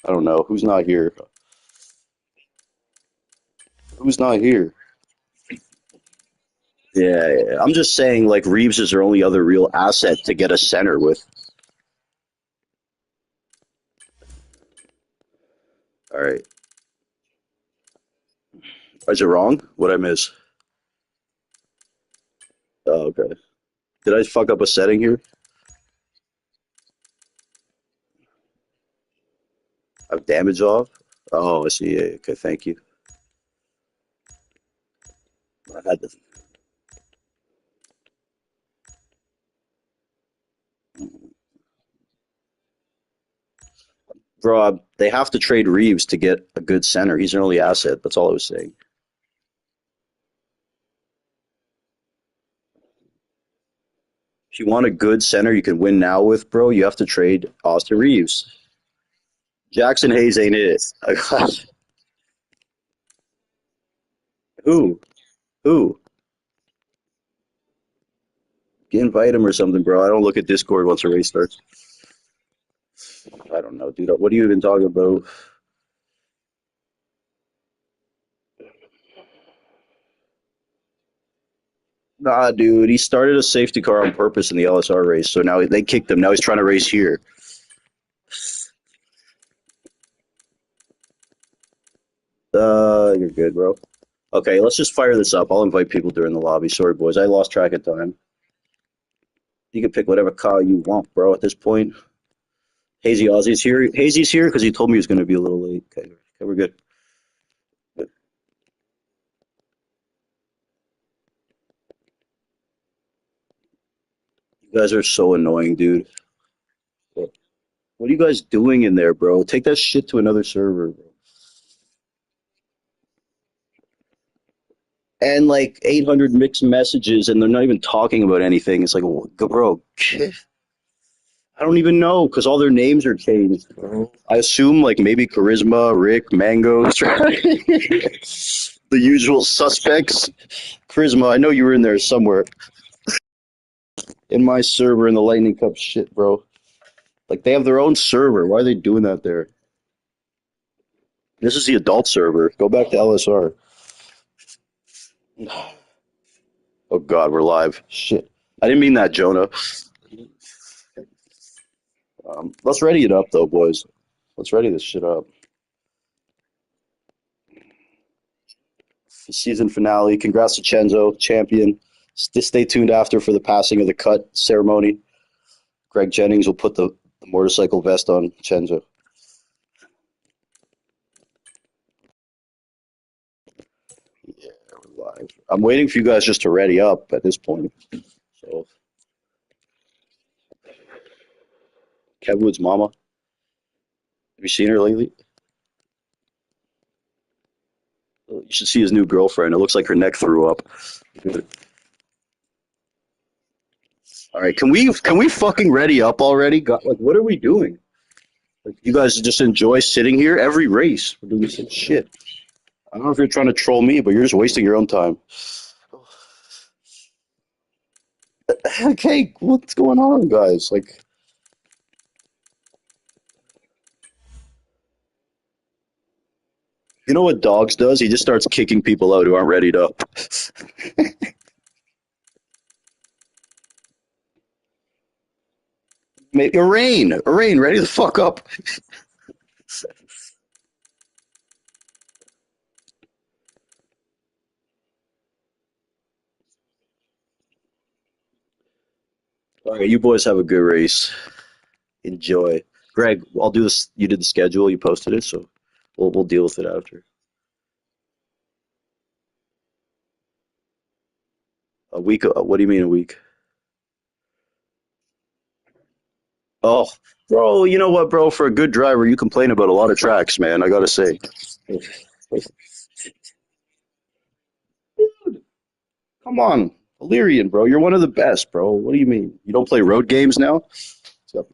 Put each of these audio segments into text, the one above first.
I don't know. Who's not here? Who's not here? Yeah, I'm just saying, like, Reeves is their only other real asset to get a center with. All right. Is it wrong? What I miss? Oh, okay. Did I fuck up a setting here? I have damage off? Oh, I see. Yeah, okay, thank you. I had to, bro, they have to trade Reeves to get a good center. He's an early asset. That's all I was saying. If you want a good center you can win now with, bro, you have to trade Austin Reeves. Jackson Hayes ain't it. Who? Who? Invite him or something, bro. I don't look at Discord once a race starts. I don't know, dude. What are you even talking about? Nah, dude. He started a safety car on purpose in the LSR race, so now they kicked him. Now he's trying to race here. You're good, bro. Okay, let's just fire this up. I'll invite people during the lobby. Sorry, boys. I lost track of time. You can pick whatever car you want, bro. At this point, Hazy Ozzy's here. Hazy's here because he told me he was going to be a little late. Okay, okay, we're good. You guys are so annoying, dude. What are you guys doing in there, bro? Take that shit to another server, bro. And like 800 mixed messages, and they're not even talking about anything. It's like, bro, I don't even know because all their names are changed, bro. I assume like maybe Charisma, Rick, Mango, the usual suspects. Charisma, I know you were in there somewhere in my server in the Lightning Cup shit, bro. Like they have their own server. Why are they doing that there? This is the adult server. Go back to LSR. Oh God, we're live. Shit. I didn't mean that, Jonah. Let's ready it up though, boys. Let's ready this shit up. Season finale. Congrats to Chenzo, champion. Stay tuned after for the passing of the cut ceremony. Greg Jennings will put the motorcycle vest on Chenzo. Yeah, we're live. I'm waiting for you guys just to ready up at this point. So, Kevwood's mama. Have you seen her lately? You should see his new girlfriend. It looks like her neck threw up. All right, can we fucking ready up already? God, like, what are we doing? Like, you guys just enjoy sitting here every race. We're doing the same shit. I don't know if you're trying to troll me, but you're just wasting your own time. Okay, what's going on, guys? Like, you know what Dogs does? He just starts kicking people out who aren't readied up. Maybe Rain, ready the fuck up. All right, you boys have a good race. Enjoy. Greg, I'll do this. You did the schedule. You posted it, so we'll deal with it after. A week. What do you mean a week? Oh, bro, you know what, bro? For a good driver, you complain about a lot of tracks, man. I gotta say. Come on, Illyrian, bro. You're one of the best, bro. What do you mean? You don't play road games now? So,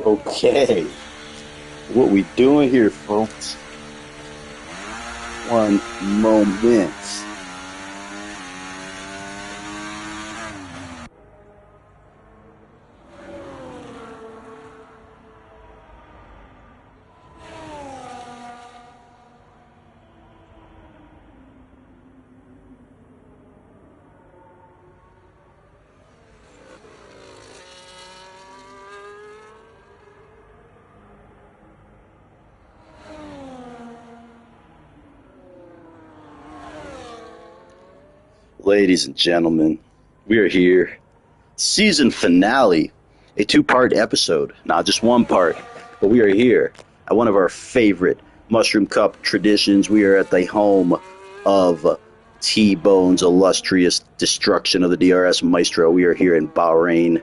Okay, what we doing here, folks? One moment. Ladies and gentlemen, we are here. Season finale, a two-part episode, not just one part, but we are here at one of our favorite Mushroom Cup traditions. We are at the home of T-Bone's illustrious destruction of the DRS Maestro. We are here in Bahrain,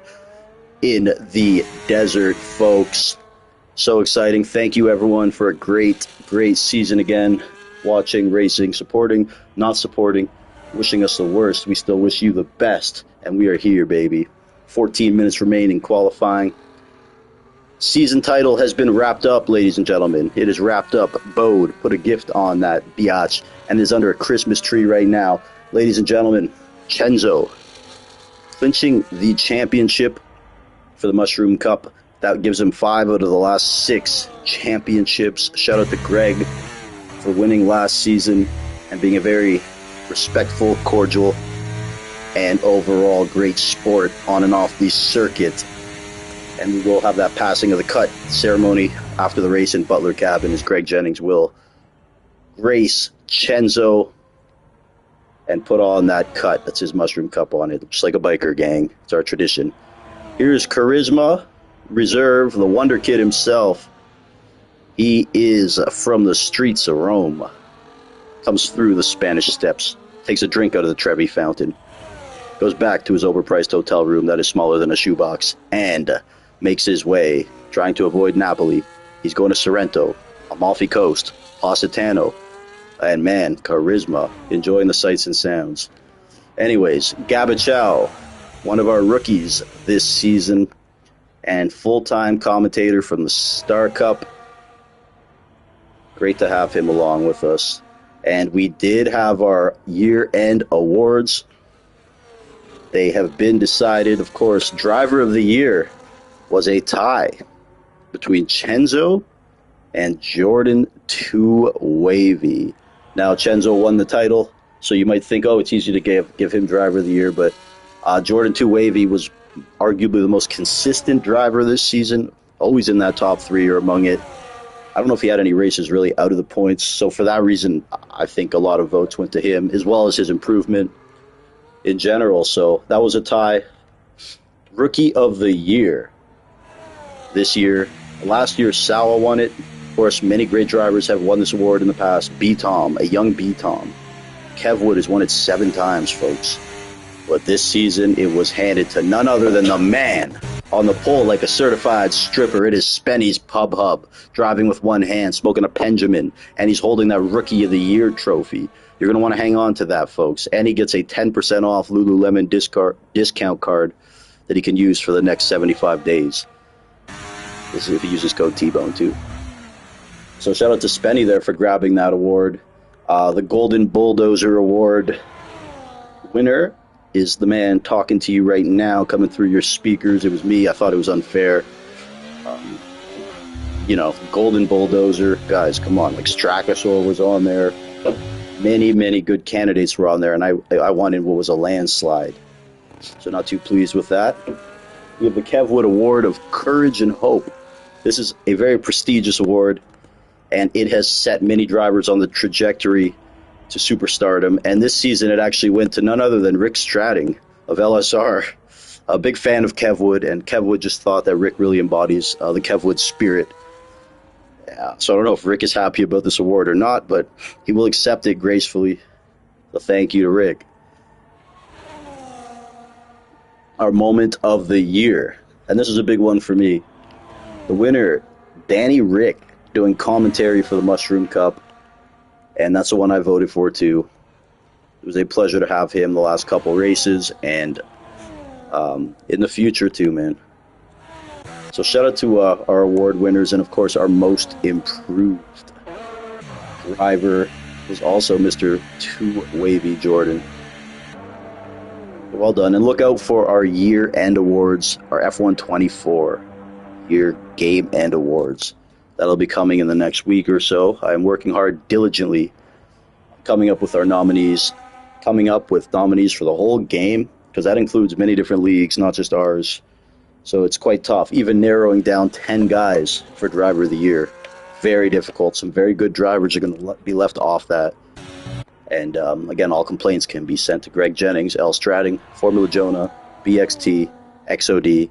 in the desert, folks. So exciting. Thank you, everyone, for a great season again. Watching, racing, supporting, not supporting, wishing us the worst. We still wish you the best, and we are here, baby. 14 minutes remaining qualifying. Season title has been wrapped up, ladies and gentlemen. It is wrapped up. Bode put a gift on that biatch and is under a Christmas tree right now. Ladies and gentlemen, Chenzo clinching the championship for the Mushroom Cup. That gives him 5 out of the last 6 championships. Shout out to Greg for winning last season and being a very respectful, cordial, and overall great sport on and off the circuit. And we will have that passing of the cut ceremony after the race in Butler Cabin, as Greg Jennings will race Chenzo and put on that cut. That's his Mushroom Cup on it, just like a biker gang. It's our tradition. Here's Charisma Reserve, the Wonder Kid himself. He is from the streets of Rome. Comes through the Spanish Steps, takes a drink out of the Trevi fountain, goes back to his overpriced hotel room that is smaller than a shoebox, and makes his way, trying to avoid Napoli. He's going to Sorrento, Amalfi Coast, Positano, and man, Charisma, enjoying the sights and sounds. Anyways, Gabachow, one of our rookies this season, and full-time commentator from the Star Cup. Great to have him along with us. And we did have our year-end awards. They have been decided. Of course, Driver of the Year was a tie between Chenzo and Jordan 2 Wavy. Now, Chenzo won the title, so you might think, oh, it's easy to give him Driver of the Year, but Jordan 2 Wavy was arguably the most consistent driver this season, always in that top 3 or among it. I don't know if he had any races really out of the points, so for that reason, I think a lot of votes went to him, as well as his improvement in general. So that was a tie. Rookie of the Year this year. Last year, Sawa won it. Of course, many great drivers have won this award in the past. B-Tom, a young B-Tom. Kev Wood has won it 7 times, folks. But this season, it was handed to none other than the man on the pole like a certified stripper. It is Spenny's Pub Hub, driving with one hand, smoking a Benjamin, and he's holding that Rookie of the Year trophy. You're going to want to hang on to that, folks. And he gets a 10% off Lululemon discount card that he can use for the next 75 days. This is if he uses code T-Bone, too. So shout out to Spenny there for grabbing that award. The Golden Bulldozer Award winner is the man talking to you right now, coming through your speakers. It was me. I thought it was unfair. Golden Bulldozer. Guys, come on. Like, Strakasaur was on there. Many good candidates were on there, and I won in what was a landslide. So not too pleased with that. We have the Kev Wood Award of Courage and Hope. This is a very prestigious award, and it has set many drivers on the trajectory to superstardom. And this season, it actually went to none other than Rick Stratting of LSR. A big fan of Kev Wood, and Kev Wood just thought that Rick really embodies the Kev Wood spirit. So I don't know if Rick is happy about this award or not, but he will accept it gracefully. So thank you to Rick. Our moment of the year, and this is a big one for me. The winner, Danny Rick, doing commentary for the Mushroom Cup, and that's the one I voted for too. It was a pleasure to have him the last couple races, and in the future too, man. So shout out to our award winners, and of course our most improved driver is also Mr. Too Wavy Jordan. Well done, and look out for our year-end awards, our F124 year game end awards. That'll be coming in the next week or so. I'm working hard diligently coming up with our nominees, coming up with nominees for the whole game, because that includes many different leagues, not just ours. So it's quite tough, even narrowing down 10 guys for driver of the year. Very difficult. Some very good drivers are going to be left off that. And again, all complaints can be sent to Greg Jennings, L. Stratting, Formula Jonah, BXT, XOD,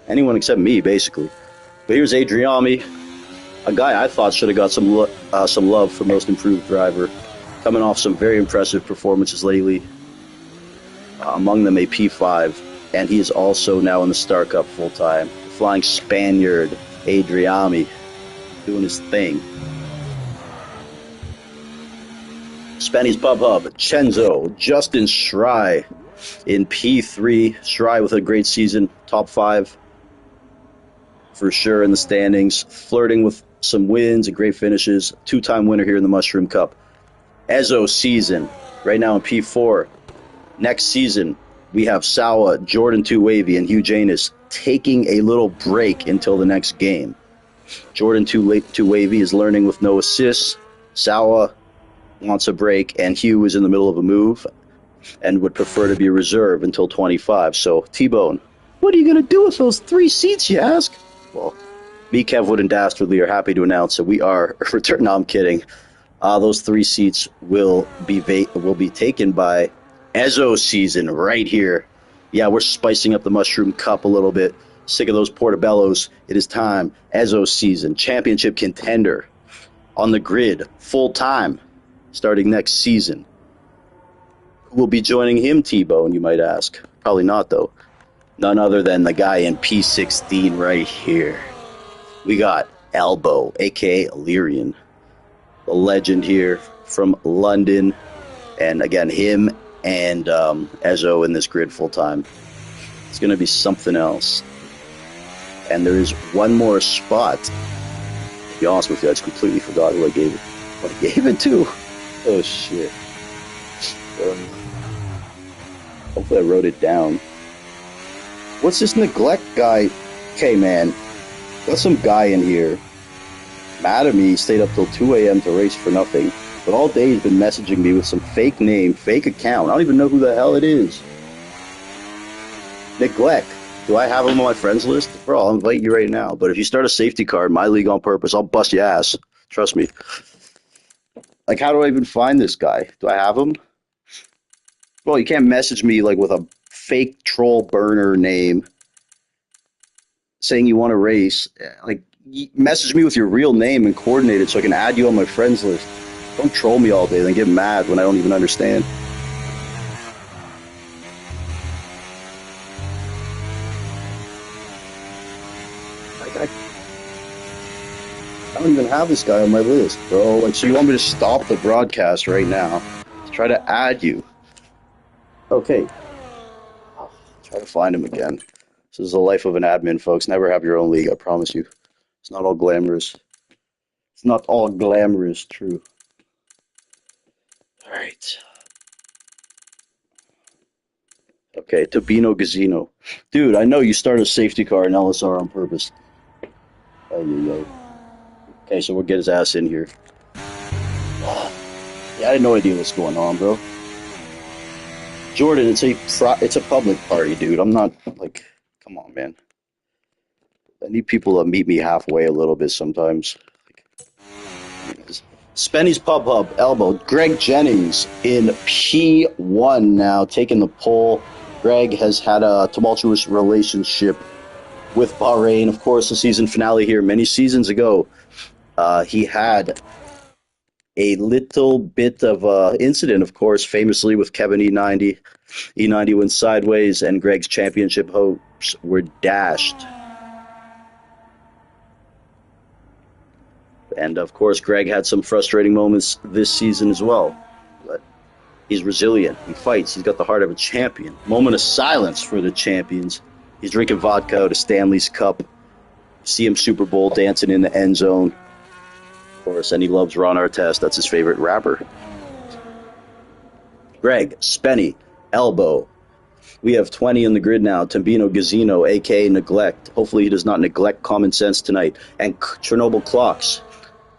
anyone except me, basically. But here's Adriami, a guy I thought should have got some love for most improved driver, coming off some very impressive performances lately. Among them a P5, and he is also now in the Star Cup full time. Flying Spaniard, Adriami, doing his thing. Spenny's Pub Hub, Chenzo, Justin Schrei in P3. Schrei with a great season, top 5 for sure in the standings, flirting with some wins and great finishes. 2-time winner here in the Mushroom Cup. Ezo season, right now in P4. Next season, we have Sawa, Jordan Too Wavy, and Hugh Janus taking a little break until the next game. Jordan Too Wavy is learning with no assists. Sawa wants a break, and Hugh is in the middle of a move and would prefer to be a reserve until 25. So, T-Bone, what are you going to do with those 3 seats, you ask? Well, me, Kevwood, and Dastardly are happy to announce that we are returning. No, I'm kidding. Those 3 seats will be taken by Ezo season right here. Yeah, we're spicing up the Mushroom Cup a little bit. Sick of those portobellos. It is time. Ezo season, championship contender on the grid, full time, starting next season. Who will be joining him, T-Bone, you might ask? Probably not, though. None other than the guy in P16 right here. We got Elbow, a.k.a. Illyrian, the legend here from London. And again, him and Ezo in this grid full time. It's going to be something else. And there is one more spot. To be honest with you, I just completely forgot who I gave it to. Oh, shit. Hopefully I wrote it down. What's this neglect guy? Okay, man. Got some guy in here. Mad at me, stayed up till 2 a.m. to race for nothing. But all day he's been messaging me with some fake name, fake account. I don't even know who the hell it is. Neglect. Do I have him on my friends list? Bro, I'll invite you right now. But if you start a safety car in my league on purpose, I'll bust your ass. Trust me. Like, how do I even find this guy? Do I have him? Well, you can't message me like with a fake troll burner name saying you want to race. Like, message me with your real name and coordinate it so I can add you on my friends list. Don't troll me all day, then get mad when I don't even understand. Like, I don't even have this guy on my list, bro. Like, so you want me to stop the broadcast right now to try to add you? Okay. I'll try to find him again. This is the life of an admin, folks. Never have your own league, I promise you. It's not all glamorous. It's not all glamorous, true. All right. Okay, Tobino Gazzino. Dude, I know you started a safety car in LSR on purpose. Okay, so we'll get his ass in here. Yeah, I had no idea what's going on, bro. Jordan, it's a public party, dude. I'm not, like, come on, man. I need people to meet me halfway a little bit sometimes. Spenny's Pub Hub, Elbow. Greg Jennings in P1 now, taking the pole. Greg has had a tumultuous relationship with Bahrain. Of course, the season finale here many seasons ago. He had a little bit of incident, of course, famously with Kevin E90. E90 went sideways, and Greg's championship hopes were dashed. And, of course, Greg had some frustrating moments this season as well. But he's resilient. He fights. He's got the heart of a champion. Moment of silence for the champions. He's drinking vodka out of Stanley's cup. See him Super Bowl dancing in the end zone. Of course, and he loves Ron Artest. That's his favorite rapper. Greg, Spenny, Elbow. We have 20 in the grid now. Tambino Gazzino, a.k.a. Neglect. Hopefully he does not neglect common sense tonight. And Chernobyl Clocks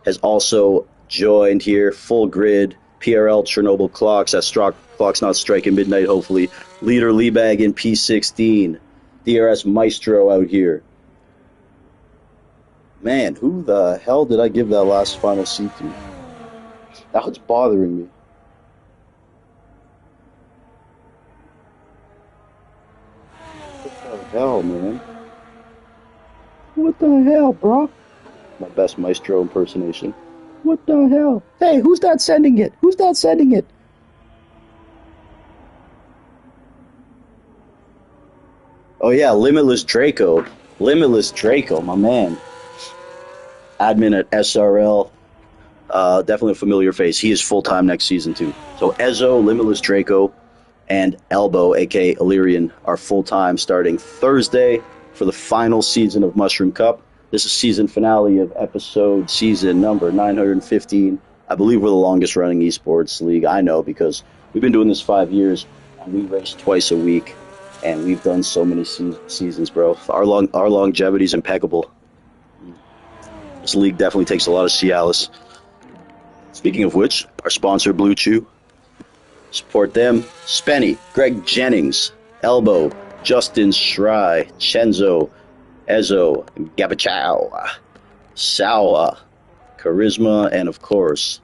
has also joined here. Full grid. PRL Chernobyl Clocks. That clock's not striking midnight, hopefully. Leader Liebag in P16. DRS Maestro out here. Man, who the hell did I give that last final seat to? Now it's bothering me. What the hell, man? What the hell, bro? My best Maestro impersonation. What the hell? Hey, who's that sending it? Who's that sending it? Oh yeah, Limitless Draco. Limitless Draco, my man. Admin at SRL. Definitely a familiar face. He is full-time next season too. So Ezo, Limitless Draco, and Elbow, aka Illyrian, are full-time starting Thursday for the final season of Mushroom Cup. This is season finale of season number 915. I believe we're the longest running esports league. I know because we've been doing this 5 years and we race twice a week and we've done so many seasons, bro. Our longevity is impeccable. This league definitely takes a lot of Cialis. Speaking of which, our sponsor Blue Chew. Support them. Spenny, Greg Jennings, Elbow, Justin Schrei, Chenzo, Ezo, Gabachow, Sawa, Charisma, and of course,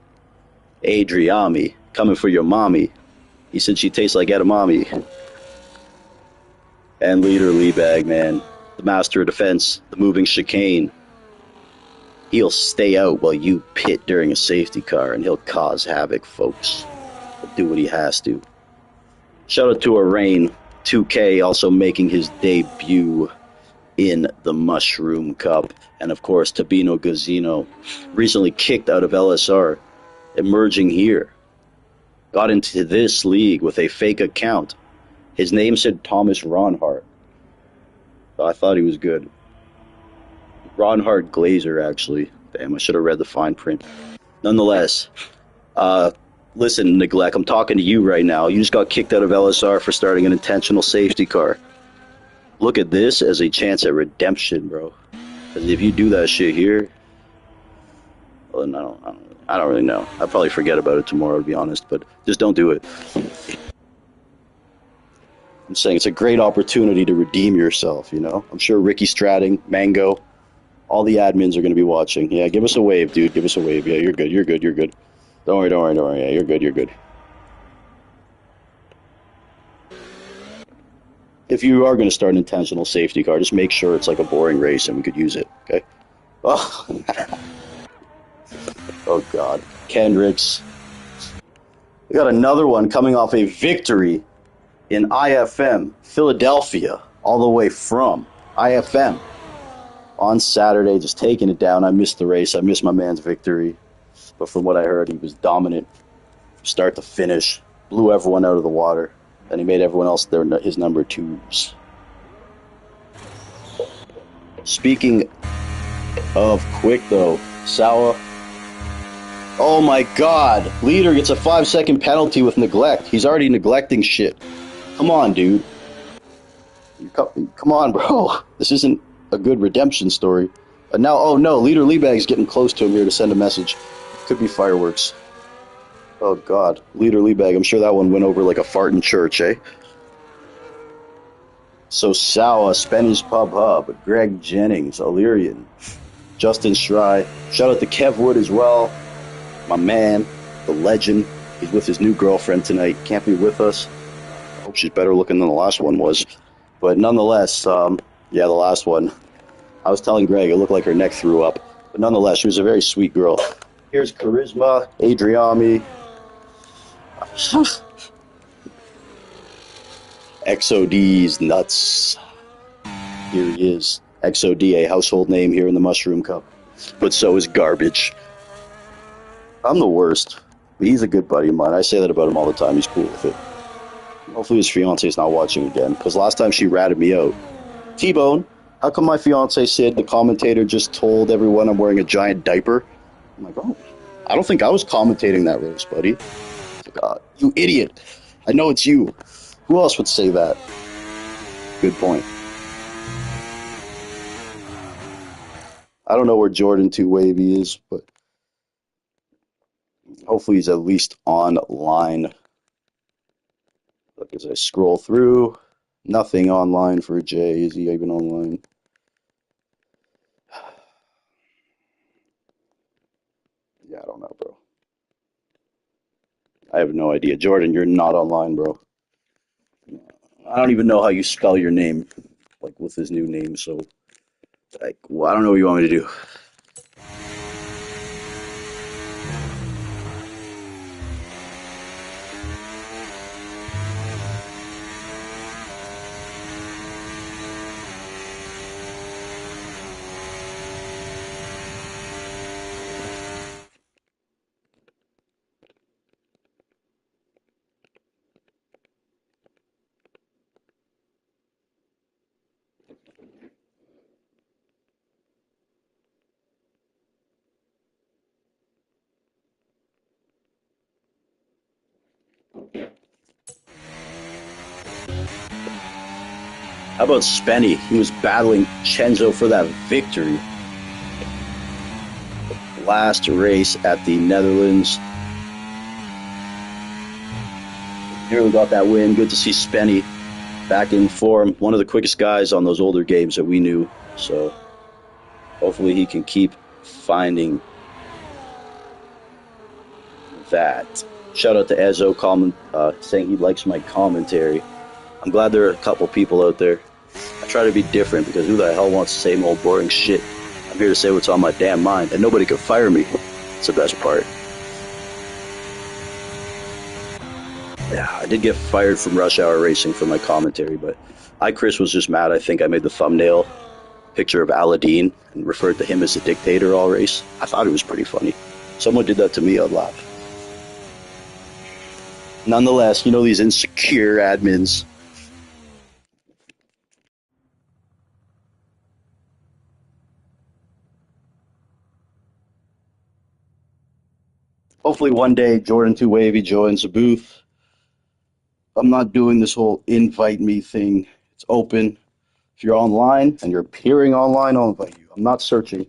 Adriami, coming for your mommy. He said she tastes like edamame. And leader Liebag, man, the master of defense, the moving chicane. He'll stay out while you pit during a safety car, and he'll cause havoc, folks. He'll do what he has to. Shout out to Bahrain, 2K, also making his debut in the Mushroom Cup. And of course, Tabino Gazzino, recently kicked out of LSR, emerging here. Got into this league with a fake account. His name said Thomas Ronhart. So I thought he was good. Ronhart Glazer, actually. Damn, I should have read the fine print. Nonetheless, listen, Neglect, I'm talking to you right now. You just got kicked out of LSR for starting an intentional safety car. Look at this as a chance at redemption, bro. Because if you do that shit here, well, I don't really know. I'll probably forget about it tomorrow, to be honest, but just don't do it. I'm saying it's a great opportunity to redeem yourself, you know? I'm sure Ricky Stratting, Mango, all the admins are going to be watching. Yeah, give us a wave, dude. Give us a wave. Yeah, you're good. You're good. You're good. Don't worry. Don't worry. Don't worry. Yeah, you're good. You're good. If you are going to start an intentional safety car, just make sure it's like a boring race and we could use it. Okay. Oh, oh God. Kendricks. We got another one coming off a victory in IFM, Philadelphia, all the way from IFM. On Saturday, just taking it down. I missed the race. I missed my man's victory. But from what I heard, he was dominant start to finish. Blew everyone out of the water. And he made everyone else his number twos. Speaking of quick, though, Sawa. Oh my God. Leader gets a 5-second penalty with neglect. He's already neglecting shit. Come on, dude. Come on, bro. This isn't a good redemption story. But now, oh no, Leader Liebag's getting close to him here to send a message. Could be fireworks. Oh God, Leader Liebag, I'm sure that one went over like a fart in church, eh? So Sawa, Spenny's Pub Hub, Greg Jennings, Illyrian, Justin Schrei. Shout out to Kev Wood as well. My man, the legend. He's with his new girlfriend tonight. Can't be with us. I hope she's better looking than the last one was. But nonetheless, yeah, the last one. I was telling Greg, it looked like her neck threw up. But nonetheless, she was a very sweet girl. Here's Charisma, Adriami. XOD's nuts. Here he is. XOD, a household name here in the Mushroom Cup. But so is Garbage. I'm the worst. But he's a good buddy of mine. I say that about him all the time. He's cool with it. Hopefully his fiance is not watching again. Because last time she ratted me out. T-Bone, how come my fiance Sid, the commentator, just told everyone I'm wearing a giant diaper? I'm like, oh, I don't think I was commentating that race, buddy. It's like, you idiot. I know it's you. Who else would say that? Good point. I don't know where Jordan 2 Wavy is, but hopefully he's at least online. Look, as I scroll through, nothing online for Jay. Is he even online? Yeah, I don't know, bro. I have no idea. Jordan, you're not online, bro. I don't even know how you spell your name, like with his new name. So, like, well, I don't know what you want me to do. How about Spenny? He was battling Chenzo for that victory. Last race at the Netherlands. Nearly got that win. Good to see Spenny back in form. One of the quickest guys on those older games that we knew. So hopefully he can keep finding that. Shout out to Ezo saying he likes my commentary. I'm glad there are a couple people out there. I try to be different because who the hell wants the same old boring shit? I'm here to say what's on my damn mind, and nobody can fire me. It's the best part. Yeah, I did get fired from Rush Hour Racing for my commentary, but Chris was just mad. I think I made the thumbnail picture of Aladdin and referred to him as a dictator all race. I thought it was pretty funny. Someone did that to me, I'd laugh. Nonetheless, you know these insecure admins. Hopefully one day Jordan 2 Wavy joins the booth. I'm not doing this whole invite me thing. It's open. If you're online and you're appearing online, I'll invite you. I'm not searching.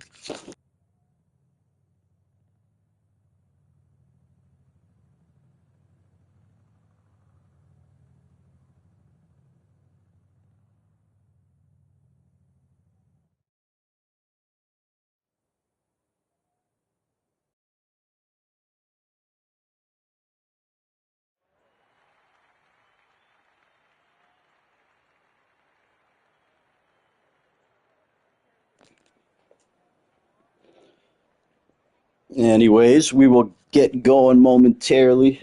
Anyways, we will get going momentarily.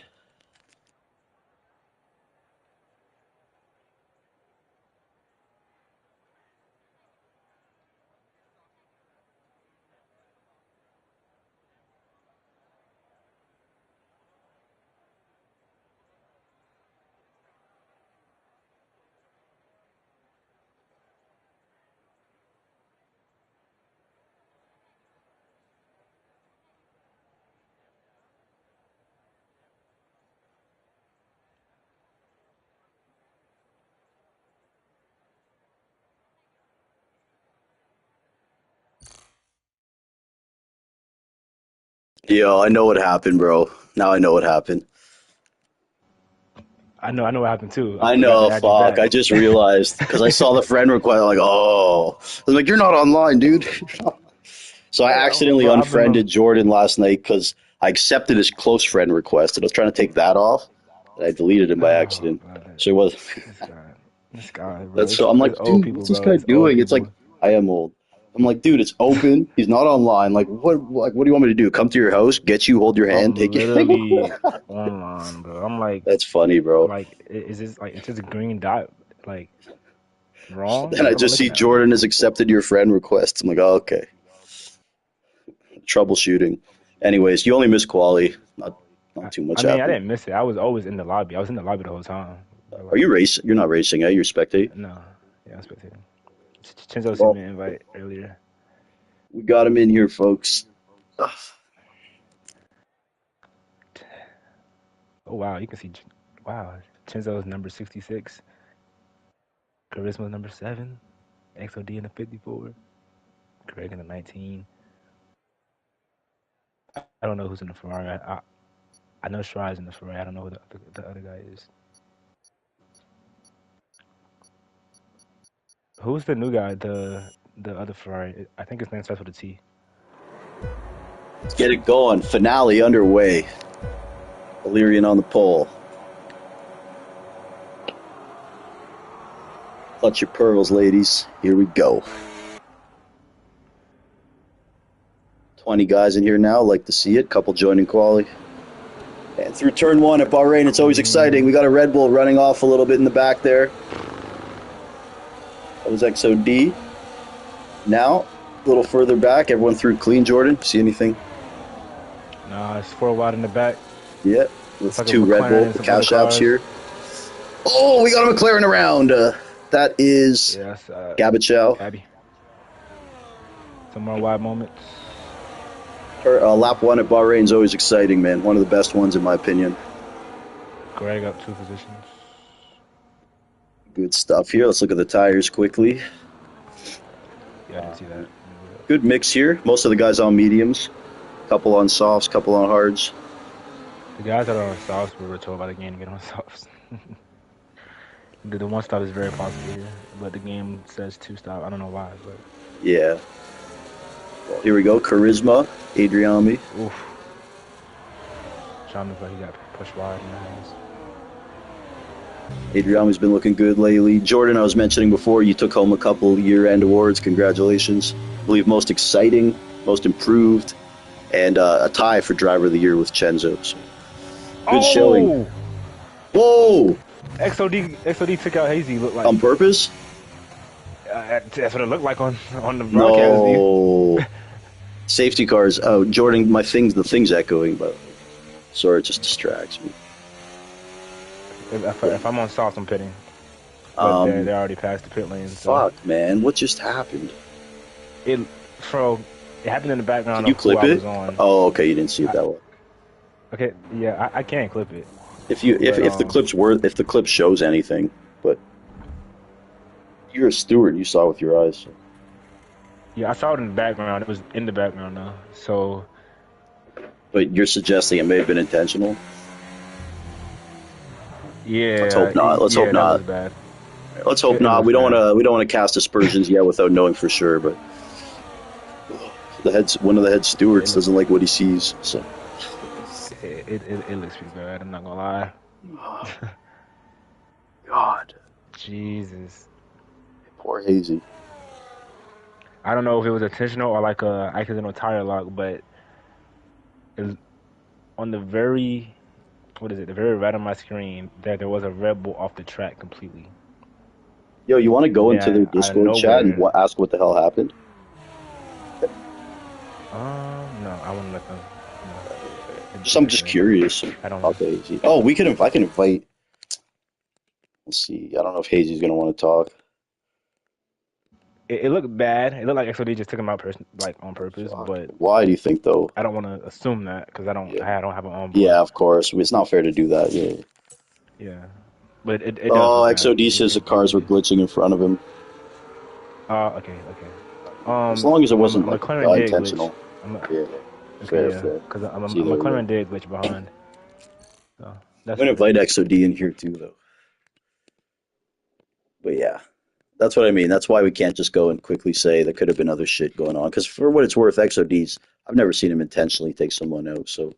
Yo, I know what happened, bro. Now I know what happened. I know what happened too. I I forgot know, to add you fuck. I back. just realized because I saw the friend request. I'm like, oh, I was like, you're not online, dude. So I accidentally Bro, I've been unfriended Jordan last night because I accepted his close friend request, and I was trying to take that off, and I deleted him by oh accident. god, So it was. this guy, this guy, bro. That's so. I'm It's like, old dude, what's people, this bro. guy It's old doing? It's like people. I am old. I'm like, dude, it's open. He's not online. Like, what? Like, what do you want me to do? Come to your house, get you, hold your hand, I'm take you? literally online, bro. I'm like, That's funny, bro. is this like is this green dot like wrong? Then Like, I what am I just see looking at? Jordan has accepted your friend request. I'm like, oh, okay, troubleshooting. Anyways, you only miss quality. Not too I much mean, I happened. didn't miss it. I was always in the lobby. I was in the lobby the whole time. But Are you like, racing? You're not racing, eh? You're spectating. no, yeah, I'm spectating. Chenzo sent Well, me an invite earlier. we got him in here, folks. Ugh. Oh wow, you can see. Wow, Chenzo's number 66. Charisma's number 7. XOD in the 54. Greg in the 19. I don't know who's in the Ferrari. I know Shirei's in the Ferrari. I don't know who the other guy is. Who's the new guy? The other Ferrari. I think his name starts with a T. Let's get it going. Finale underway. Illyrian on the pole. Clutch your pearls, ladies. Here we go. 20 guys in here now. Like to see it. Couple joining quali. And through turn 1 at Bahrain, it's always exciting. We got a Red Bull running off a little bit in the back there. That was XOD. Now, a little further back, everyone through clean, Jordan. See anything? Nah, it's 4 wide in the back. Yeah. With Like 2 Red Bull, the cash apps here. Oh, we got a McLaren around. That is Gabichow. Gabby. Some more wide moments. Lap 1 at Bahrain is always exciting, man. One of the best ones, in my opinion. Greg up 2 positions. Good stuff here. Let's look at the tires quickly. Yeah, I didn't see that. Good mix here. Most of the guys on mediums. Couple on softs, couple on hards. The guys that are on softs were told by the game to get on softs. The 1 stop is very possible here, but the game says 2 stop. I don't know why, but yeah. Well, here we go. Charisma, Adriami. Oof. Sean looks like he got pushed wide in the hands. Adriami's been looking good lately. Jordan, I was mentioning before, you took home a couple year-end awards. Congratulations. I believe most exciting, most improved, and a tie for driver of the year with Chenzo. So, good showing. Whoa! XOD took out Hazy. Looked like on purpose. That's what it looked like on the broadcast. No. Safety cars. Oh, Jordan, the thing's echoing, but sorry, it just distracts me. If I'm on soft, I'm pitting. But they already passed the pit lane. So. Fuck, man. What just happened? It happened in the background. Did you clip it? On. Oh, okay. You didn't see it that way. Okay, yeah, I can't clip it. If the clip shows anything, but you're a steward, you saw it with your eyes. So. Yeah, I saw it in the background. It was in the background now. So. But you're suggesting it may have been intentional? Yeah. Let's hope not. Let's hope not. Was bad. Let's hope not. We don't want to cast aspersions yet without knowing for sure. But one of the head stewards doesn't like what he sees. So. It looks pretty bad. I'm not gonna lie. God. Jesus. Poor Hazy. I don't know if it was intentional or like a accidental tire lock, but on the very right on my screen, there was a Red Bull off the track completely. Yo, you want to go into their Discord chat and ask what the hell happened? No, I wouldn't let them. I'm just curious. I don't know. Hazy. Oh, I can invite. Let's see. I don't know if Hazy's gonna want to talk. It looked bad. It looked like XOD just took him out on purpose. But why do you think though? I don't want to assume that because I don't have an on. Yeah, of course. It's not fair to do that. Yeah. Yeah, but it XOD says the cars were glitching in front of him. Okay. As long as it wasn't intentional. Yeah. Fair. Because I'm a McLaren did glitch behind. So I'm gonna invite XOD in here too, though. But yeah, that's what I mean. That's why we can't just go and quickly say there could have been other shit going on. Because for what it's worth, XOD's, I've never seen him intentionally take someone out. So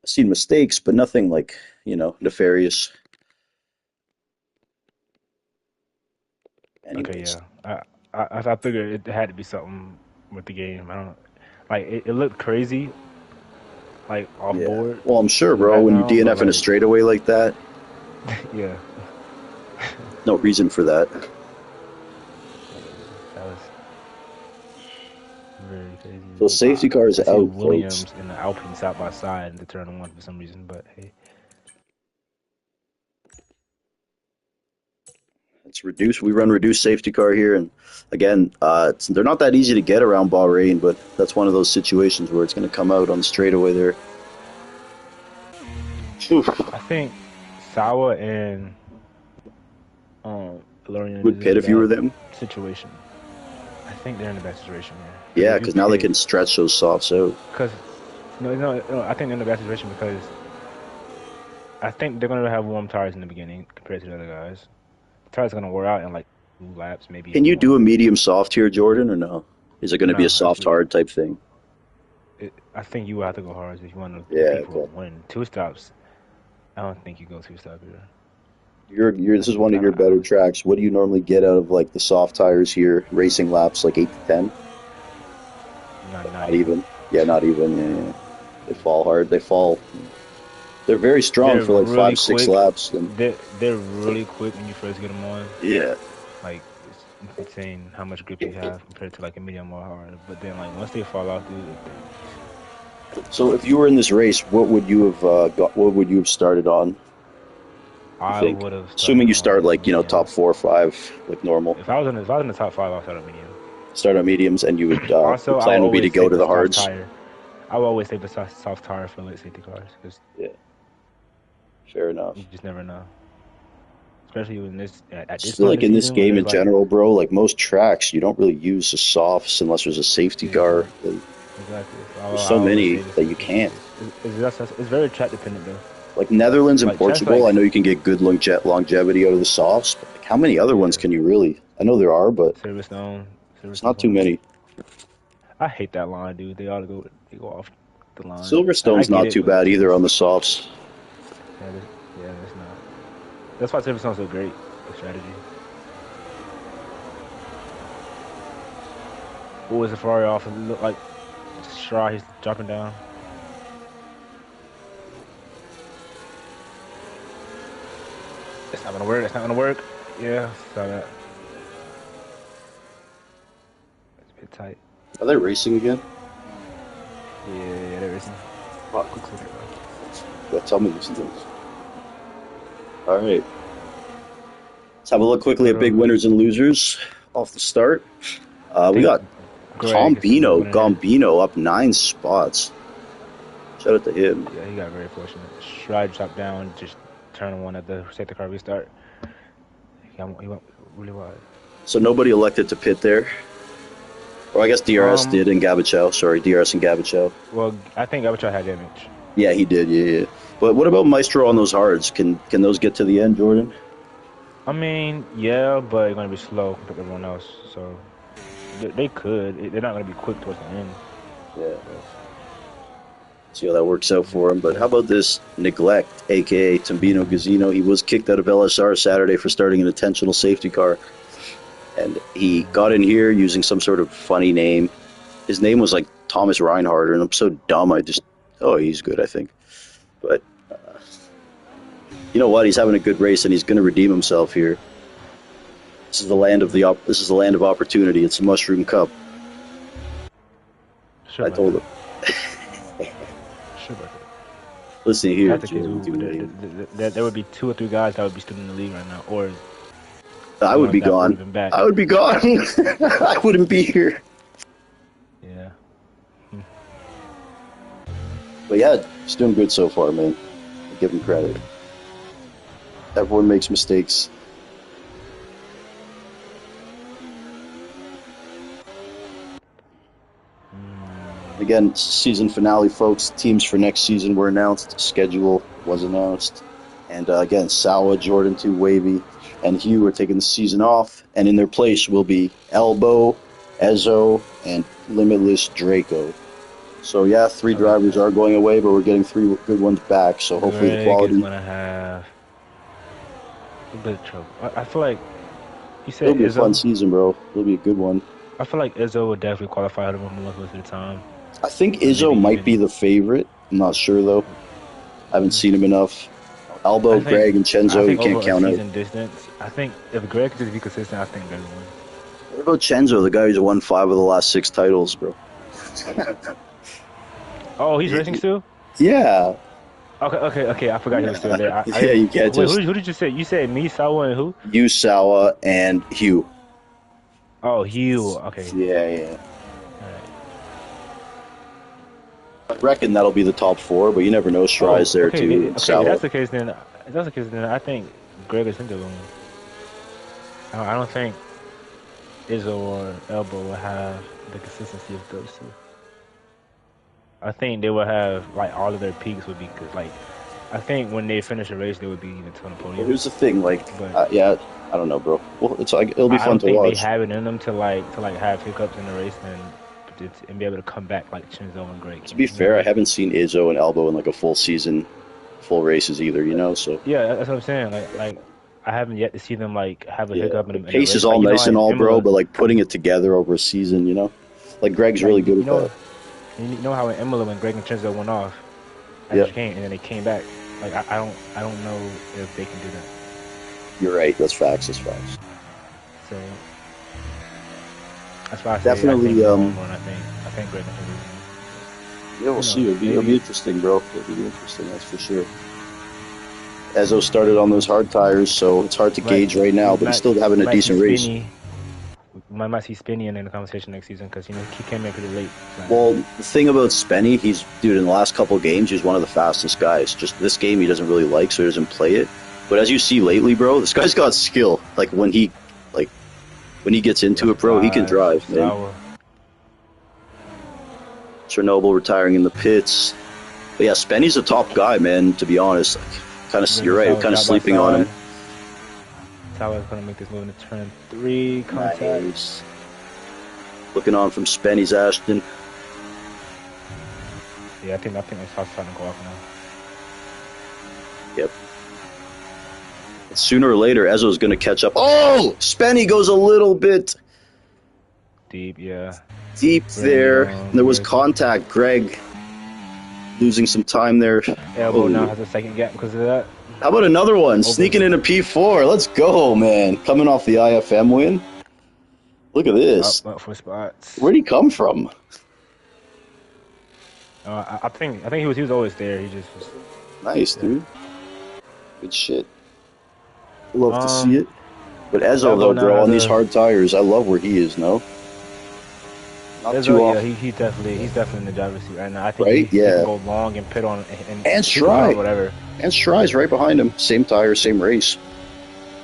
I've seen mistakes, but nothing like nefarious. Anyways. Okay, yeah. I figured it had to be something with the game. I don't know. Like it looked crazy, like off board. Well, I'm sure, bro. When you DNF in a straightaway like that, yeah. No reason for that. That was very crazy. So safety car is out. Williams folks. and the Alpine side by side in the turn 1 for some reason, but hey. It's reduced. We run reduced safety car here, and again, they're not that easy to get around Bahrain, but that's one of those situations where it's going to come out on the straightaway there. Oof. I think Sawa and Lorian Would is in pit a if you were bad them. situation. I think they're in a bad situation here. Because Yeah, if you because now they pit, can stretch those softs out. because no, I think they're in a bad situation because I think they're gonna have warm tires in the beginning compared to the other guys. Tires are gonna wear out in like 2 laps, maybe Can even you do one. a medium soft here, Jordan, or no? Is it going to be a No, soft actually, hard type thing? I think you will have to go hard if you want to Yeah, compete for a okay. win. Two stops, I don't think you go two stop here. This is one of I your don't, better tracks. What do you normally get out of like the soft tires here? Racing laps like 8 to 10? not Not even. even. Yeah, not even. Yeah, yeah. They fall hard. They fall. They're very strong They're for like really 5, 6 quick. laps. And They're really quick when you first get them on. yeah. Like it's insane how much grip you have compared to like a medium or hard. But then like once they fall off, dude, So if you were in this race, what would you have got? What would you have started on? You I think? would have Assuming started you start on like top mediums. 4 or 5, like normal. If I was in the top five, I'll start on medium. Start on mediums, and you would your Also, I will plan would be to always go save to the the soft hards. tire. I will always save the soft tire for late safety cars because Yeah, fair you enough. just never know. Especially in this at Just this feel point in like the in this season where game there's in like general, bro, like most tracks, you don't really use the softs unless there's a safety car. exactly. Exactly. So There's I so always many say the that you safety. can't. It's very track dependent though. Like Netherlands and Like tracks Portugal, I like know you can get good longevity out of the softs, but like how many other ones yeah, can you really? I know there are, but Silverstone, it's Silverstone not too Park. many. I hate that line, dude. They ought to go. They go off the line. I Silverstone's get not it, too but bad either on the softs. yeah, yeah, it's not. That's why Silverstone's so great. The strategy. What was the Ferrari off? It looked like Straw. He's dropping down. It's not gonna work. It's not gonna work. Yeah, saw that. It's a bit tight. Are they racing again? Yeah, there isn't. Fuck. Quick safety car. Yeah, tell me these things. All right. Let's have a look quickly at big Little. winners and losers off the start. I We think got Greg is the winner here. Gambino up 9 spots. Shout out to him. Yeah, he got very fortunate. Stride dropped down, just turn one at the safety car restart. He went really wide. So nobody elected to pit there. Or I guess DRS Um, did in Gabachow. Sorry, DRS and Gabachow. well, I think Avatar had damage. Yeah, he did. Yeah, yeah. But what about Maestro on those hards? Can those get to the end, Jordan? I mean, yeah, but they're gonna be slow compared to everyone else. So they could. They're not gonna be quick towards the end. Yeah. But See how that works out for him. But how about this neglect, aka Tambino Gazzino? He was kicked out of LSR Saturday for starting an intentional safety car. And he got in here using some sort of funny name. His name was like Thomas Reinhardt, and I'm so dumb. Oh, he's good, I think. But you know what? He's having a good race, and he's going to redeem himself here. This is the land of this is the land of opportunity. It's a Mushroom Cup. sure I about told that. him. Sure about that. Listen here, Tactically, there would be 2 or 3 guys that would be still in the league right now, or I the would ones be that would gone. have been back. I would be gone. I wouldn't be here. Yeah. But yeah, he's doing good so far, man. I give him credit. Everyone makes mistakes. Again, season finale, folks. Teams for next season were announced. Schedule was announced. And again, Sawa, Jordan 2, Wavy, and Hugh are taking the season off. And in their place will be Elbow, Ezo, and Limitless Draco. So yeah, 3 drivers are going away, but we're getting 3 good ones back. So hopefully the Greg is quality. gonna have a bit of trouble. I feel like you It'll said be a fun Izzo. season, bro. It'll be a good one. I feel like Izzo would definitely qualify out of him most of the time. I think Or Izzo maybe might be even the favorite. I'm not sure though. I haven't seen him enough. Elbow, I think Greg, and I Chenzo, you think can't over a count out. season distance, I think if Greg could just be consistent, I think Greg would win. What about Chenzo, the guy who's won 5 of the last 6 titles, bro? Oh, he's racing still? Yeah. Okay. I forgot he was still there. I Yeah, didn't. you can't Wait, just who did you say? You said me, Sawa, and who? Yusawa and Hugh. Oh, Hugh. Okay. Yeah, yeah. All right. I reckon that'll be the top four, but you never know. Strai's Oh, there okay. too, and Okay. If Sawa. that's the case, then I think Greg is into them. I don't think Izzo or Elbow will have the consistency of those two. I think they will have like all of their peaks would be good. Like I think when they finish a race, they would be even on the Well, podium. here's the thing, like, But yeah, I don't know, bro. Well, it's like it'll be I fun don't to think they watch. have it in them to have hiccups in the race and be able to come back like Chinzo and Greg To can. be You know what I fair, I mean? haven't seen Izzo and Elbow in like a full season, full races either. You know, so Yeah, that's what I'm saying. I haven't yet to see them like have a yeah, hiccup the in a pace is race. all Like nice and at all, bro, Imola, but like putting it together over a season, like Greg's like really good at that. you know how in Imola when Greg and Chinzo went off after Yeah, chicane and then they came back. Like I don't know if they can do that. you're right. That's facts. That's facts. So that's why I say I think Definitely. in the long run I think Greg and Chinzo win. Yeah, we'll Who see. knows? It'll be Maybe interesting, bro. It'll be interesting. That's for sure. Ezzo started on those hard tires, so it's hard to might gauge right now, we but he's might still having we a might see decent race. Spinny. We might see Spinny in the conversation next season because he came in pretty late last Well, season. the thing about Spenny, dude, in the last couple of games, he's one of the fastest guys. Just this game, he doesn't really like, so he doesn't play it. But as you see lately, bro, this guy's got skill. Like when he gets into With it, bro, he can Flash, drive, with man. Sour. Chernobyl retiring in the pits. But yeah, Spenny's a top guy, man. To be honest, you're Lorenzo right. Sour Kind of got by sleeping on him. side. Sour's gonna make this move into turn 3 contact. Nice. Looking on from Spenny's Ashton. Yeah, I think that's starting to go off now. Yep. Sooner or later, Ezzo's going to catch up. Oh! Spenny goes a little bit Deep, yeah. deep Bring it there. And on, there was Greg. contact. Greg losing some time there. Elbow now Oh. has a second gap because of that. How about another one? Over. Sneaking into P4. Let's go, man. Coming off the IFM win. Look at this. Up for spots. Where'd he come from? I think he was always there. He just was. Nice, Yeah. dude. Good shit. Love to see Um, it. But Ezzo, Elbow though, now bro, has on these a. hard tires, I love where he is, no? Not too Yeah, off, he's definitely in the driver's seat right now. I think right? he can Yeah. go long and pit on And he can pit on Stry. whatever. And Stry's right behind him. Same tire, same race.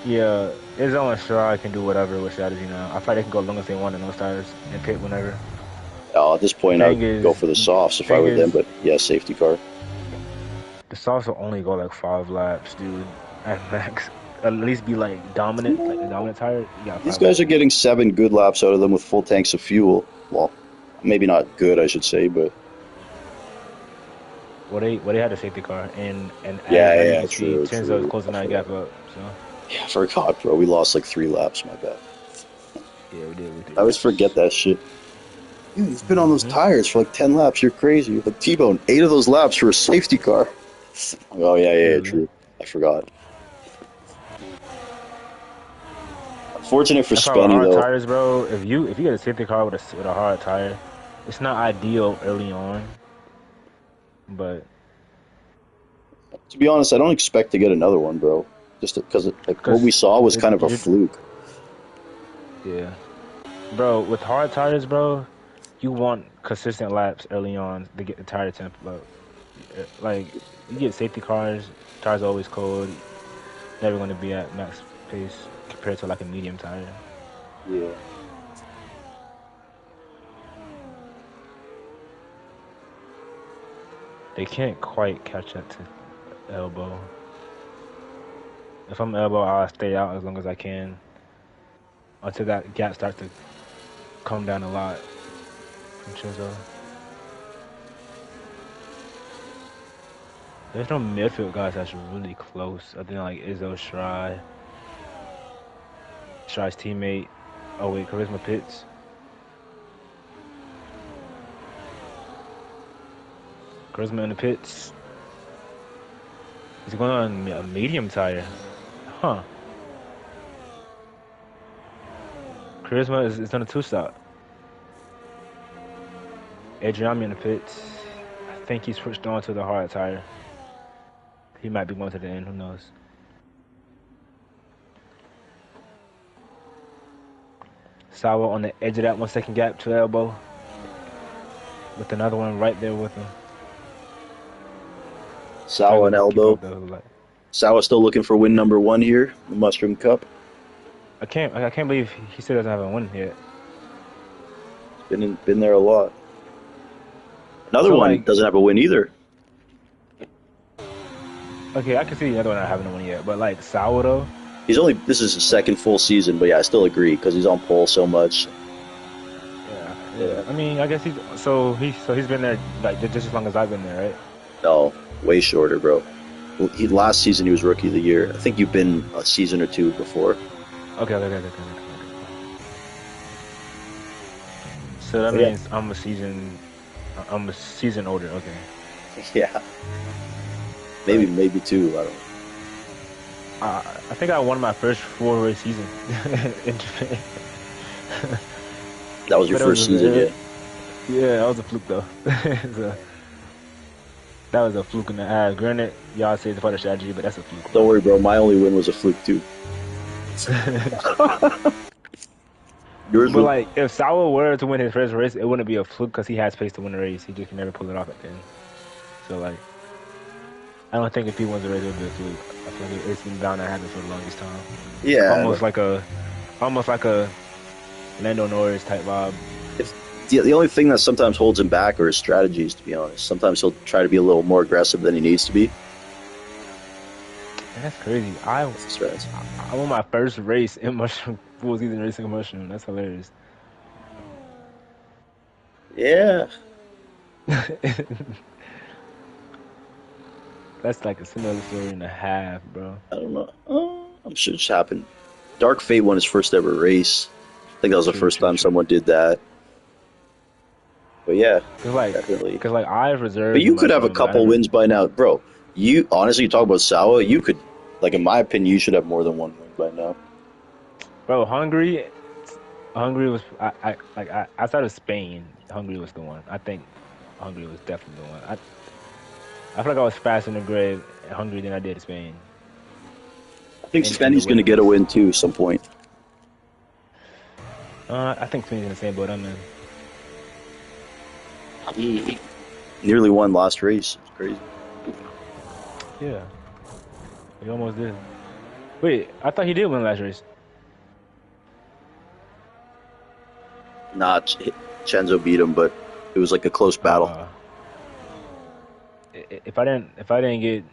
Yeah, his own Stry can do whatever with strategy now. I feel like they can go long as they want in those tires and pit whenever. At this point, I would go for the softs if I Thing were them, is, but yeah, safety car. the sauce will only go like 5 laps, dude, at max. At least be like dominant, like the dominant tire. You got These 5 laps. guys are getting 7 good laps out of them with full tanks of fuel. Well, maybe not good, I should say, but They had a safety car, and as you yeah, can see, true, Chenzo is true. closing that gap up. So Yeah, I forgot, bro. We lost like 3 laps, my bad. yeah, we did. I always forget that shit. Dude, he's been on those tires for like 10 laps. You're crazy. Like T-Bone, 8 of those laps for a safety car. Oh, yeah, Really? true. I forgot. Unfortunate for That's why with Spenny, hard though. tires, bro. If you get a safety car with a hard tire, it's not ideal early on, but To be honest, I don't expect to get another one, bro. Just because like what we because saw was kind of a fluke. yeah, bro. With hard tires, bro, you want consistent laps early on to get the tire temp up. Like you get safety cars, tires are always cold, never going to be at max pace compared to like a medium tire. Yeah. They can't quite catch up to elbow. If I'm elbow, I'll stay out as long as I can until that gap starts to come down a lot from Chinzo. There's no midfield guys that's really close. I think like Izzo, Stry's teammate. Oh wait, Charisma Pitts. Charisma in the pits. He's going on a medium tire. Huh. Charisma is on a 2-stop. Adriami in the pits. I think he switched on to the hard tire. He might be going to the end. Who knows? Sawa on the edge of that 1 second gap to elbow, with another one right there with him. Sawa and Struggling to keep elbow. up though. Like, Sawa still looking for win number 1 here, the Mushroom Cup. I can't believe he still doesn't have a win yet. Been there a lot. Another So one like, doesn't have a win either. okay, I can see the other one not having a win yet, but like Sawa though. This is his second full season, but yeah, I still agree because he's on pole so much. Yeah. I mean, I guess he's been there like just as long as I've been there, right? No, way shorter, bro. Last season he was Rookie of the Year. I think you've been a season or two before. Okay. So that But yeah. means I'm a season older. Okay. Yeah, maybe two. I don't know. I think I won my first 4 race season in Japan. That was your But first season, yeah. yeah, that was a fluke though. So, that was a fluke in the ass. Granted, y'all say it's part of strategy, but that's a fluke. Don't worry, bro. My only win was a fluke too. Yours But was. like, if Sawa were to win his first race, it wouldn't be a fluke because he has space to win the race. He just can never pull it off at the end. So like, I don't think if he wins the race, it would be a fluke. I feel like it's been bound to happen for the longest time. Yeah. Almost like a Lando Norris type vibe. The only thing that sometimes holds him back are his strategies, to be honest. Sometimes he'll try to be a little more aggressive than he needs to be. And that's crazy. That's right. I won my first race in Mushroom full season racing a Mushroom. That's hilarious. Yeah. That's like a similar story and a half, bro. I don't know. I'm sure it just happened. Dark Fate won his first ever race. I think that was the first time someone did that. But yeah, definitely. Because like I've reserved. But you could have a Mushroom, but I couple never- wins by now, bro. You honestly talk about Sawa. You could, like in my opinion, you should have more than one win by now. Bro, Hungary was outside of Spain, Hungary was the one. I think Hungary was definitely the one. I feel like I was faster in the grid at Hungary than I did at Spain. I think And Spenny's the going to get a wins. win too, some point. I think Spain's in the same boat I'm in. He nearly won last race. It's crazy. Yeah, he almost did. Wait, I thought he did win last race. Nah, Chenzo beat him, but it was like a close battle. If I didn't get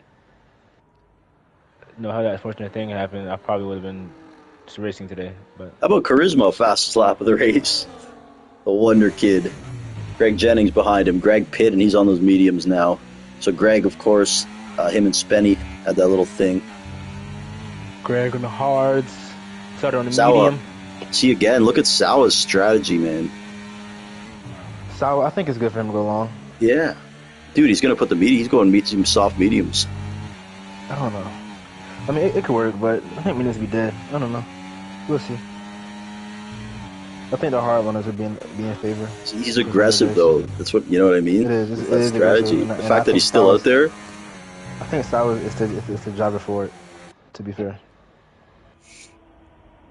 how that unfortunate thing happened, I probably would have been just racing today. But How about Charisma, fastest lap of the race? The Wonder Kid. Greg Jennings behind him. Greg Pitt, and he's on those mediums now. So Greg, of course, him and Spenny had that little thing. Greg on the hards, started on the Sawa. medium. See again, look at Sawa's strategy, man. Sawa, I think it's good for him to go long. Yeah. Dude, he's going to put the medium. He's going medium, soft mediums. I don't know. I mean, it could work, but I think we need to be dead. I don't know. We'll see. I think the hard runners would be in favor. See, he's aggressive, though. That's what, you know what I mean? It is. It That's is strategy. aggressive. The And fact I that think he's still Sawa's- out there. I think Sawa is the driver for it, to be fair.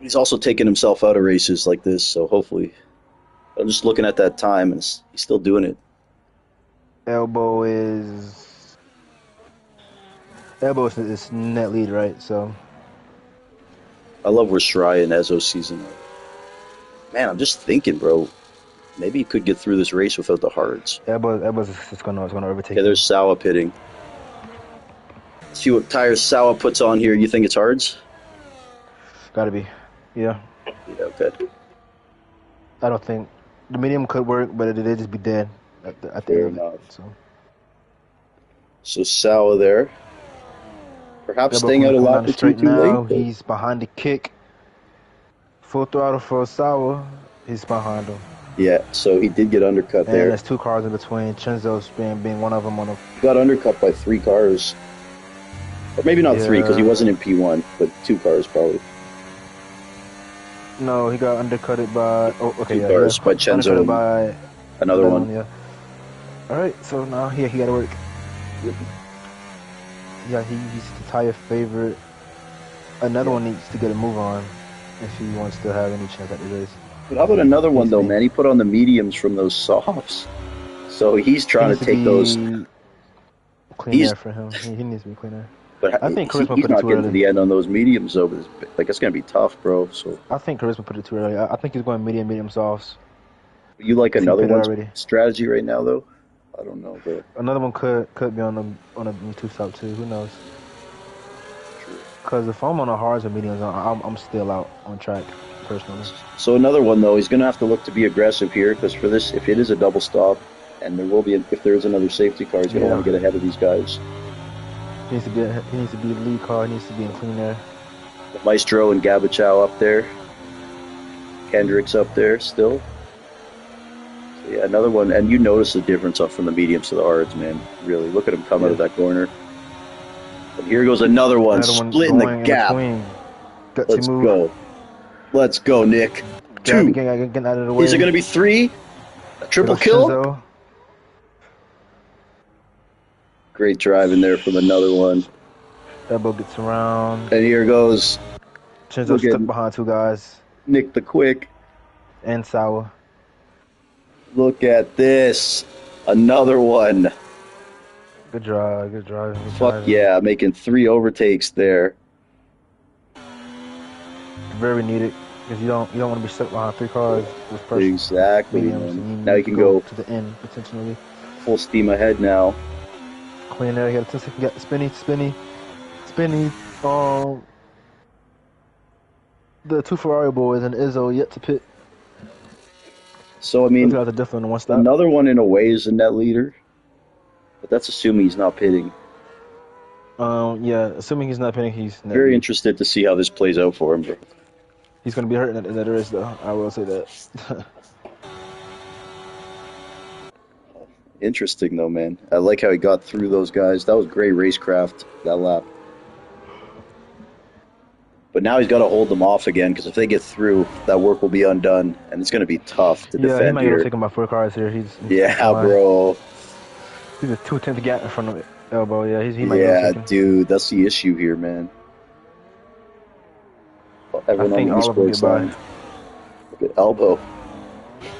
He's also taking himself out of races like this, so hopefully. I'm just looking at that time, and he's still doing it. Elbow is net lead, right? So I love where Shrai and Ezo's season are. Man, I'm just thinking, bro. Maybe he could get through this race without the hards. Elbow's it's gonna overtake. Okay, there's Sawa pitting. See what tires Sawa puts on here. You think it's hards? Gotta be. Yeah. Yeah, okay. I don't think the medium could work, but it'd just be dead at the Fair end. enough. So So Sawa there. Perhaps Elbow staying out a coming lap down or two straight too now. late. but- He's behind the kick. Full throttle for Sawa. He's behind him. Yeah, so he did get undercut And there. there's 2 cars in between. Chenzo's being one of them on a. He got undercut by 3 cars. Or maybe not 3, because he Yeah. wasn't in P1, but 2 cars probably. No, he got undercutted by. Oh, okay, 2 yeah. cars yeah. by Chenzo Undercutted and by another one. Yeah. All right, so now he got to work. Yeah, he's the tire favorite. Another Yeah. one needs to get a move on if he wants to have any chance at the race. But how about another He one needs to though, be man? He put on the mediums from those softs, so he's he trying needs to to take those. be clean He's air for him. He needs to be clean air. but I think Charisma he's put it not too getting to early. the end on those mediums though. But like it's gonna be tough, bro. So I think Charisma put it too early. I think he's going medium softs you like because he another pitted one's already. strategy right now though? I don't know, bro. Another one could be on a two stop too. Who knows? True. Because if I'm on a hards or mediums, I'm still out on track personally. So another one though, he's gonna have to look to be aggressive here because for this, if it is a double stop, and there will be, if there is another safety car, he's gonna want Yeah, to get ahead of these guys. he needs to be the lead car. He needs to be in clean air. The Maestro and Gabachow up there, Kendrick's up there still. So yeah, another one, and you notice the difference up from the mediums to the hards, man. Really, look at him come out Yeah, of that corner. And here goes another one, another one splitting the going in gap. between. Gutsy Let's move. go. Let's go, Nick. Gabby Two. getting out of the Is it way. going to be three? A Here triple goes kill? Shinzo. Great driving there from another one. Elbow gets around. And here goes, Shinzo look at stuck behind two guys. Nick the Quick. And Sour. Look at this. Another one. Good drive. Good driving. Good Fuck driving. yeah, making 3 overtakes there. Very needed because you don't want to be stuck behind three cars with first Exactly, mediums, man. and you Now you need to can go go to the end potentially. full steam ahead now. Clean air. You got 10 seconds. Got spinny. The two Ferrari boys and Izzo yet to pit. So, I Those mean, guys are definitely on the one stop. another one in a way is a net leader, but that's assuming he's not pitting. Yeah, assuming he's not pitting, he's net Very lead. interested to see how this plays out for him, bro. He's gonna be hurt in that race, though. I will say that. Interesting, though, man. I like how he got through those guys. That was great racecraft, that lap. But now he's got to hold them off again because if they get through, that work will be undone, and it's going to be tough to Yeah, he defend might get here. taken by four cars here. He's Yeah, fine. bro. He's a 2/10 gap in front of Elbow. Yeah, he might get Yeah, taken. dude, that's the issue here, man. I Everyone on think the all of them esports get by. line. Look at Elbow.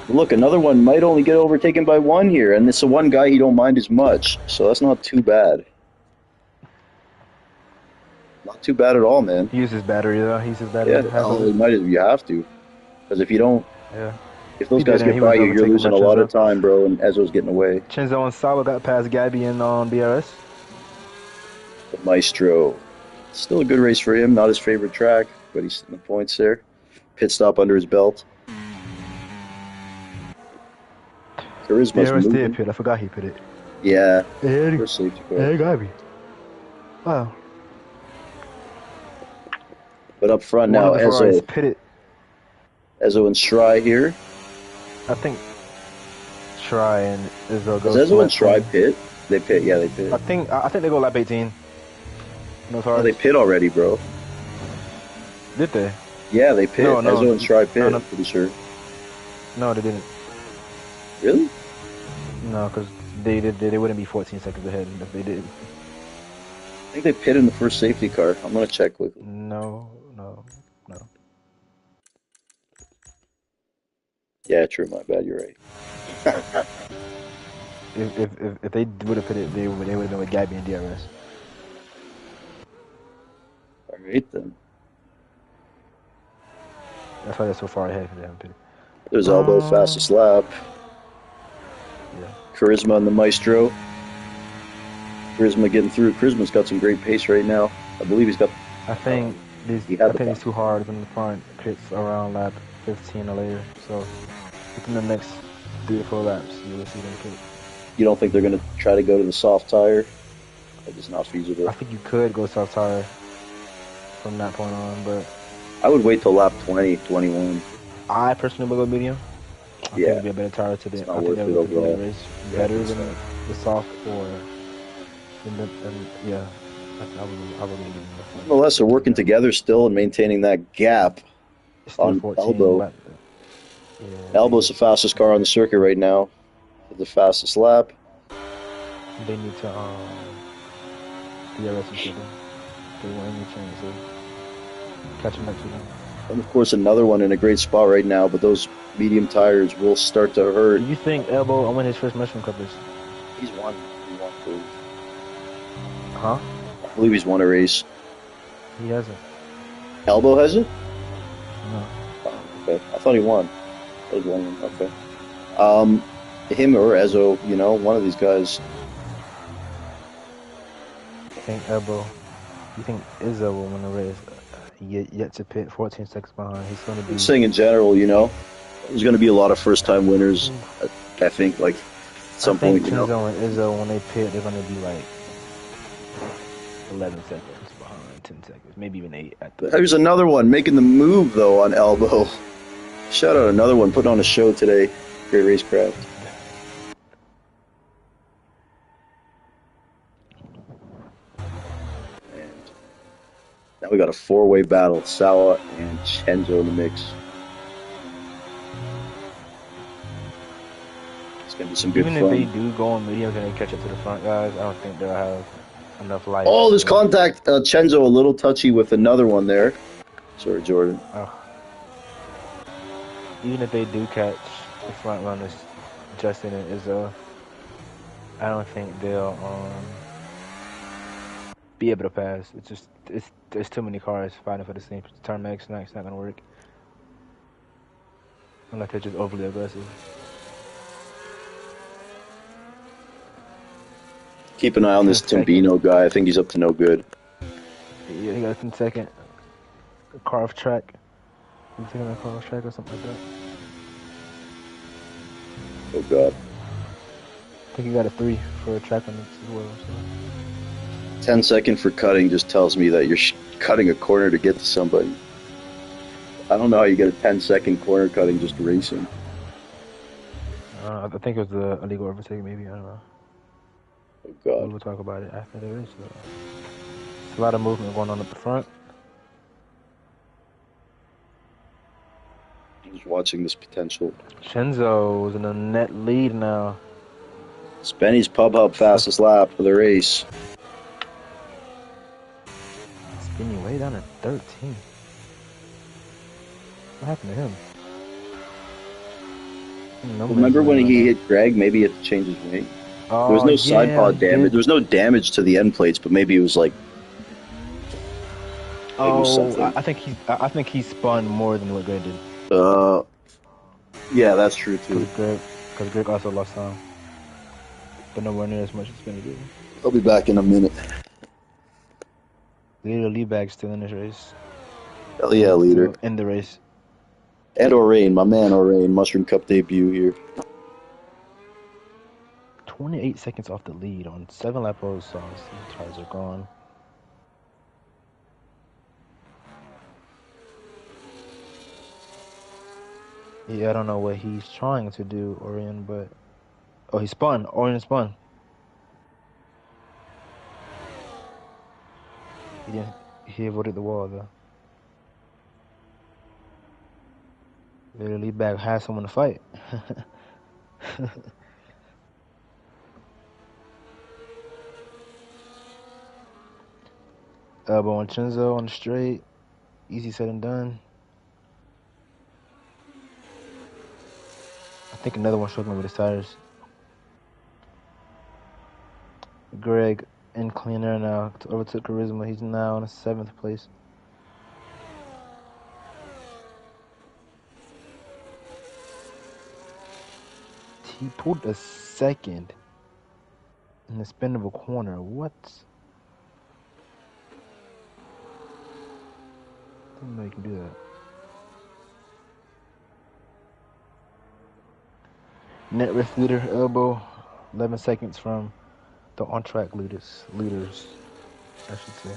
Look, another one might only get overtaken by one here, and it's the one guy he don't mind as much, so that's not too bad. Not too bad at all, man. He uses battery though. He uses battery. Yeah, oh, you might as you have to, because if you don't, Yeah. if those He guys didn't. get He by was you, you're overtaken losing by a lot of Chinzo. time, bro. And Ezzo's getting away. Chinzo and Sawa got past Gabby and on BRS. The Maestro, still a good race for him. Not his favorite track, but he's in the points there. Pit stop under his belt. Charisma's BRS moving. did pit. I forgot he pitted. Yeah, Hey, first safety car. Gabby. Wow. But up front One now, of the Ferraris Ezzo, pitted. Ezzo and Stry here. I think Try and Izzo Does goes. Ezzo and Stry pit? They pit, yeah, they pit. I think they go lap 18. No, Oh, sorry. they pit already, bro. Did they? Yeah, they pit. No, Ezzo and Stry pit, no. I'm pretty sure. No, they didn't. Really? No, because they wouldn't be 14 seconds ahead if they did. I think they pit in the first safety car. I'm going to check quickly. No. Yeah, true, my bad, you're right. If they would have pitted, they would have been with Gabby and DRS. All right, then. That's why they're so far ahead because they haven't pitted. There's Elbow, fastest lap. Yeah. Charisma and the Maestro. Charisma getting through. Charisma's got some great pace right now. I believe he's got... I think these two hard in the front pits around lap 15 or later. So within the next 3 or 4 laps, you will see them pit. You don't think they're going to try to go to the soft tire? It's just not feasible. I think you could go soft tire from that point on, but I would wait till lap 20, 21. I personally would go medium. I think it'd be a better tire to the. It's not I think worth that it would be overall. race Yeah, better it's than not. the soft or yeah. I would medium. Nonetheless, they're working together still and maintaining that gap Still on 14, Elbow. but, yeah, Elbow's the fastest car on the circuit right now. The fastest lap. They need to DRS is good. They won't any chance of catching up to them. And of course, another one in a great spot right now, but those medium tires will start to hurt. Do you think Elbow will win his first Mushroom Cup race? He's won. He won, I believe. Huh? I believe he's won a race. He hasn't. Elbow has it? No. Oh, okay. I thought he won. That was one. Okay. Him or Ezzo, one of these guys. I think Elbow. You think Izzo will win the race? Yet to pit, 14 seconds behind. He's going to be. I'm saying in general, there's going to be a lot of first-time winners. I think, like, at some point, Chenzo and Izzo, when they pit, they're going to be like 11 seconds behind, 10 seconds, maybe even 8. There's another one making the move, though, on Elbow. Shout out another one putting on a show today. Great racecraft. And now we got a four-way battle. Sawa and Chenzo in the mix. It's going to be some good fun. Even if they do go on mediums and they catch up to the front guys, I don't think they'll have enough life. Oh, there's contact. Chenzo a little touchy with another one there. Sorry, Jordan. Even if they do catch the front runners, Justin and Izzo, I don't think they'll be able to pass. There's too many cars fighting for the same turn. It's not gonna work. Unless they're just overly aggressive. Keep an eye on this Timbino guy. I think he's up to no good. Yeah, he got us in second. Car off track. You taking a car off track or something like that? Oh God. I think he got a 3 for a track on this as well. So. 10 second for cutting just tells me that you're cutting a corner to get to somebody. I don't know how you get a 10-second corner cutting just racing. I think it was the illegal overtake, maybe. I don't know. Oh God. We'll talk about it after the race. So. There's a lot of movement going on at the front. Just watching this potential. Chenzo's in a net lead now. Spenny's Pub Hub fastest lap for the race. Spenny way down at 13. What happened to him? Remember when he hit Greg? Maybe he had to change his wing. Oh, there was no side pod damage. There was no damage to the end plates, but maybe it was like. I think he spun more than what Greg did. Yeah, that's true too. Because Greg also lost time, but nowhere near as much as Spenny did. I'll be back in a minute. Leader Leebag still in this race. Hell yeah, leader. In the race. And Orain, my man Orain, Mushroom Cup debut here. 28 seconds off the lead on 7 lap road songs. The tires are gone. Yeah, I don't know what he's trying to do, Orion, but... Oh, he spun. Orion spun. He avoided the wall, though. The lead back has someone to fight. Elbow on Chenzo on the straight. Easy said and done. I think another one struggling with his tires. Greg in clean air now. Overtook Charisma. He's now in 7th place. He pulled a second in the spin of a corner. What? I didn't know you can do that. Net race leader Elbow, 11 seconds from the on-track leaders, I should say.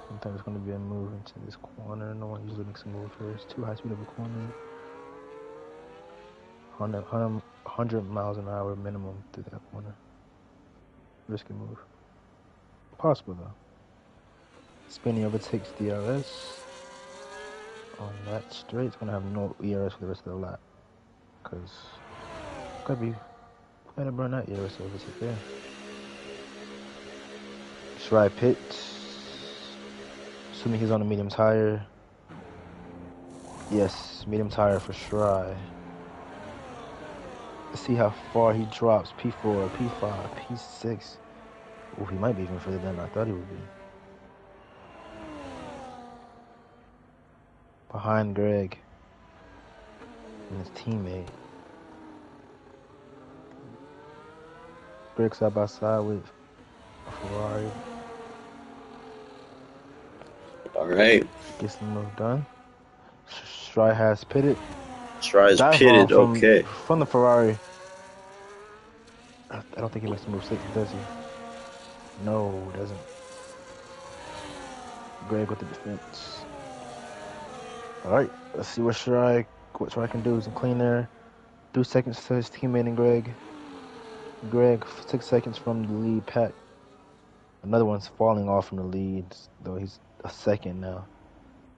Sometimes it's going to be a move into this corner. No one usually makes a move first. Too high speed of a corner. 100 miles an hour minimum through that corner. Risky move. Possible though. Spinny overtakes DRS. On that straight, it's going to have no ERS for the rest of the lap. Because it's going to be Might have burned that year, so it's okay. Try pit. Assuming he's on a medium tire. Yes, medium tire for Shry. Let's see how far he drops. P4, P5, P6. Oh, he might be even further than I thought he would be. Behind Greg and his teammate. Greg side by side with a Ferrari. All right. Gets the move done. Shry has pitted. Tries Dive bomb pitted. Okay. from the Ferrari. I don't think he makes the move 6, does he? No, doesn't. Greg with the defense. Alright, let's see what Shry can do. Some clean there. 2 seconds to his teammate and Greg. Greg 6 seconds from the lead pack. Another one's falling off from the lead, though he's a second now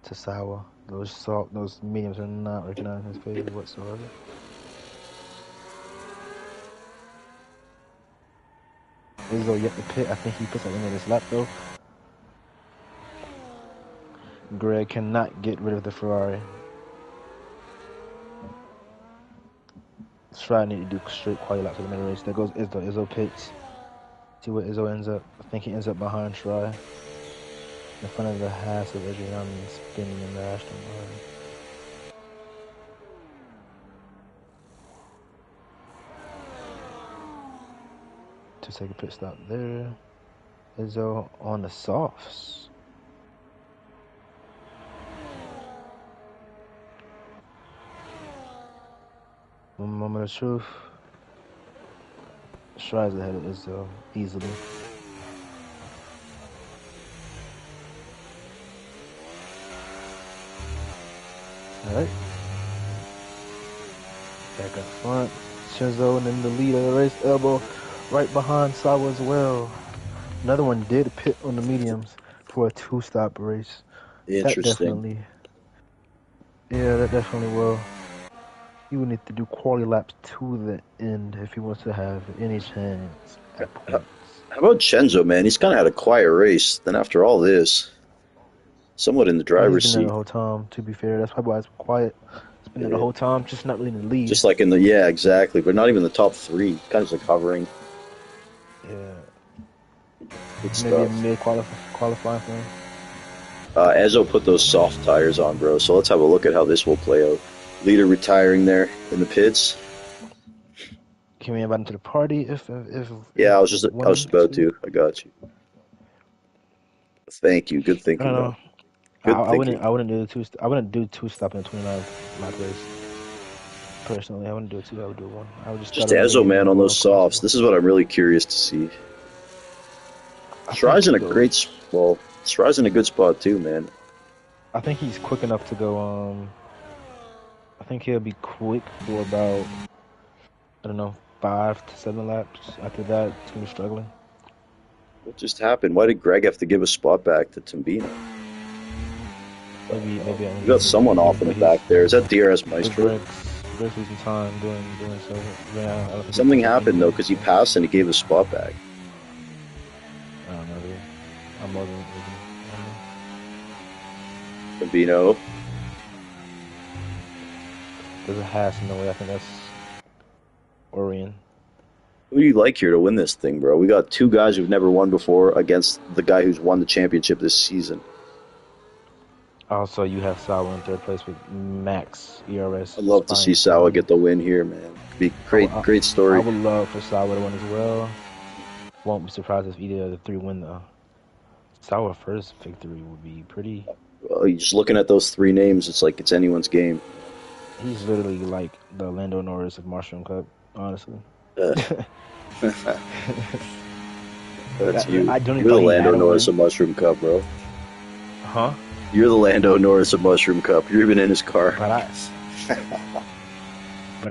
to Sawa. Those mediums are not working out in his favor whatsoever. Izzo yet to pit. I think he puts at the end of this lap though. Greg cannot get rid of the Ferrari. Shry need to do straight quality laps for the middle race. There goes Izzo. Izzo pits. See where Izzo ends up. I think he ends up behind Shry. In front of the Haas of Adrian spinning in the Aston Martin. Two-second pit stop there. Izzo on the softs. One moment of truth. Shry's ahead of Izzo easily. Alright. Back up front. Shinzo and then the lead of the race. Elbow right behind Sawa as well. Another one did pit on the mediums for a 2-stop race. Interesting. That definitely will. He would need to do quality laps to the end if he wants to have any chance at points. How about Chenzo, man? He's kind of had a quiet race. Then after all this, somewhat in the driver's He's been there seat. the whole time, to be fair. That's probably why it's quiet. He's been there the whole time, just not really in the lead. Just like in the, yeah, exactly. But not even the top 3. Kind of just like hovering. Yeah. Good Maybe a stuff. mid-qualifying thing. Ezzo put those soft tires on, bro. So let's have a look at how this will play out. Leader retiring there in the pits. Can we invite him to the party if Yeah, I was about to. I got you. Thank you. Good I thinking, don't though. know. Good thinking. I wouldn't do 2-stop in the 29th lap race. Personally, I wouldn't do it 2. I would do 1. I would just Just start over Ezzo, again man, and on go those across softs. This is what I'm really curious to see. Shry's in a great, well, Shry's in a good spot too, man. I think he's quick enough to go. I think he'll be quick for about, I don't know, 5 to 7 laps. After that, it's gonna be struggling. What just happened? Why did Greg have to give a spot back to Tambino? Maybe. We got someone off in the back there. Is that DRS Maestro? Greg's losing time doing so. Yeah, Something happened though, because he passed and he gave a spot back. I don't know, dude. I'm more than Tambino. there's a Haas in the way. I think that's Orion. Who do you like here to win this thing, bro? We got 2 guys who've never won before against the guy who's won the championship this season. Also, you have Sawa in 3rd place with max ERS. I'd love to see Sawa get the win here, man. Be great story. I would love for Sawa to win as well. Won't be surprised if either of the 3 win though. Sawa first victory would be pretty. Well, you're just looking at those 3 names, it's like it's anyone's game. He's literally like the Lando Norris of Mushroom Cup, honestly. That's you. I don't You're even the Lando Norris of Mushroom Cup, bro. Huh? You're the Lando Norris of Mushroom Cup. You're even in his car. But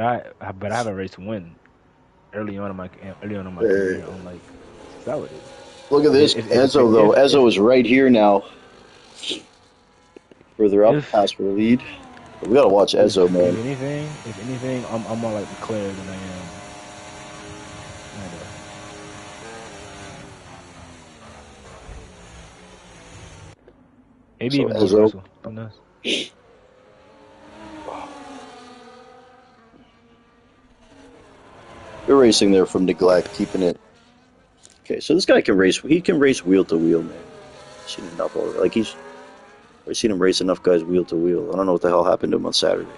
I have a race to win early on in my career. I'm like, that what it is. Look at this, Ezzo though. Ezzo is right here now. Further up, pass for the lead. But we gotta watch Ezzo, man. If anything, I'm more like Leclerc than I am I know. Maybe So even George Ezzo, Russell. Who knows? they're racing there from neglect, keeping it. Okay, so this guy can race. He can race wheel to wheel, man. I've seen enough already. Like I've seen him race enough guys wheel to wheel. I don't know what the hell happened to him on Saturday.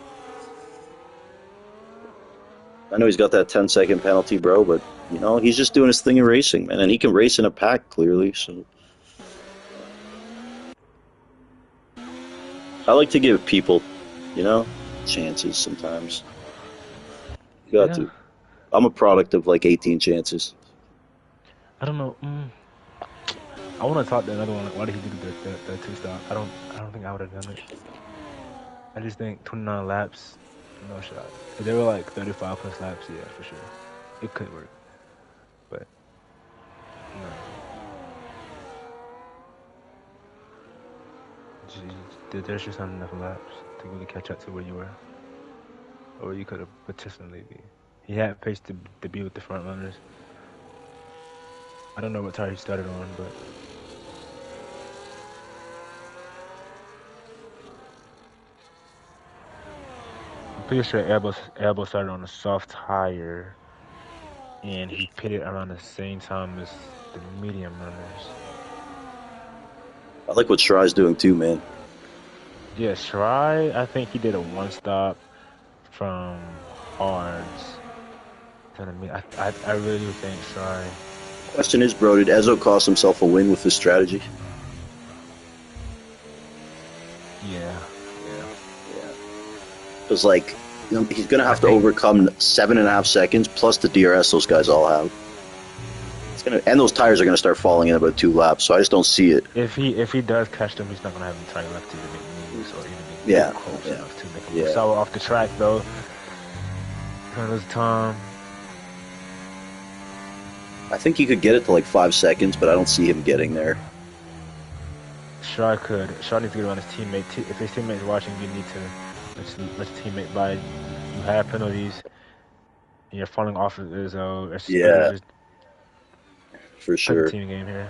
I know he's got that 10-second penalty, bro, but he's just doing his thing in racing, man, and he can race in a pack clearly. So I like to give people, you know, chances sometimes. You got Yeah. to. I'm a product of like 18 chances. I don't know. I want to talk to another one. Like, why did he do the two stop? I don't think I would have done it. I just think 29 laps, no shot. If they were like 35 plus laps, yeah, for sure, it could work. But no, there's just not enough laps to really catch up to where you were, or where you could have potentially be. He had pace to be with the front runners. I don't know what tire he started on, but I'm pretty sure Elbow started on a soft tire, and he pitted around the same time as the medium runners. I like what Shrai's doing too, man. Yeah, Shirai, I think he did a one stop from hards. I really do think Shirai. Question is, bro, did Ezzo cost himself a win with this strategy? Yeah, yeah. Yeah. Because, like, he's going to I have to think overcome 7.5 seconds plus the DRS those guys all have. And those tires are going to start falling in about 2 laps, so I just don't see it. if he does catch them, he's not gonna have any tire left to even make moves or even get Yeah, close yeah, enough to make a move. yeah. So off the track though, kind of time. I think he could get it to like 5 seconds, but I don't see him getting there. Shaw could. Shaw needs to get around his teammate. If his teammate's watching, you need to let your teammate by. You have penalties, and you're falling off of this. It's better to Yeah, just for play the sure. team game here,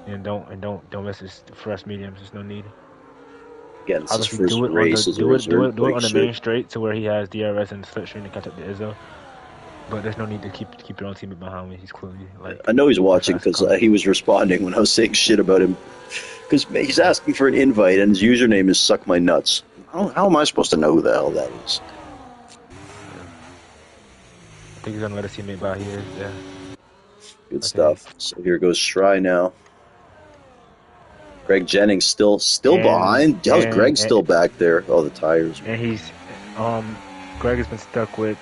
and don't miss his fresh mediums. There's no need. Again, it's his Obviously, first race as a reserve. do it Like, on the shit. main straight to where he has DRS and slipstream to catch up to Izzo. But there's no need to keep your own teammate behind me. He's clearly like I know he's the watching fastest because car. he was responding when I was saying shit about him. Because he's asking for an invite, and his username is "suck my nuts." How am I supposed to know who the hell that is? Yeah. I think he's gonna let his teammate by. He is. Yeah. Good Okay. stuff. So here goes Shry now. Greg Jennings still And behind. How's and Greg and, still back there? Oh, the tires. and he's Greg has been stuck with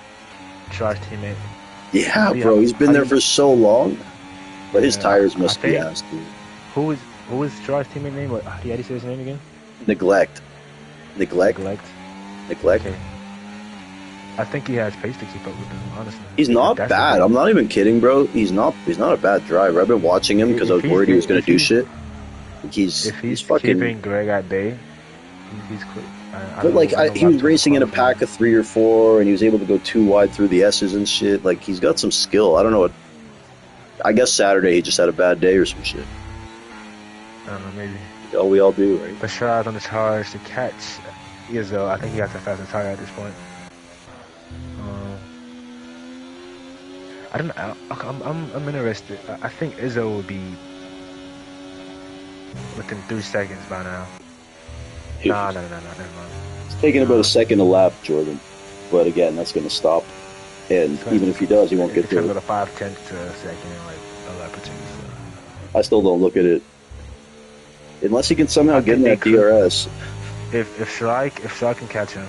Josh's teammate. Yeah, Yeah. bro, he's been How do there you? for so long. But his Yeah. tires I must be think ass, dude. who is Josh's teammate name? What? How do you say his name again? Neglect. Neglect? Neglect. Neglect? Okay. I think he has pace to keep up with them. Honestly, He's if not that's the bad. I'm case, not even kidding, bro. He's not a bad driver. I've been watching him because I was worried he was gonna if do he's shit. He's if he's he's fucking. keeping Greg at bay, he's quick. But like I don't know he why I'm was talking racing in a cars pack again. of 3 or 4, and he was able to go too wide through the S's and shit. Like he's got some skill. I don't know what. I guess Saturday he just had a bad day or some shit. I don't know, maybe. Oh, we all do, right? But Shiraz on the charge to catch Izzo. I think he has the fastest tire at this point. Um, I don't know. I'm interested. I think Izzo will be within 3 seconds by now. Nah, It's no, no, no, no, never mind. taking about a Nah, second to lap, Jordan. But again, that's gonna stop. And it's gonna even if he does, he won't get it's gonna there. go to 5/10 to a second, like a lap or two. So I still don't look at it unless he can somehow I get in think they that could DRS, if Shirai can catch him.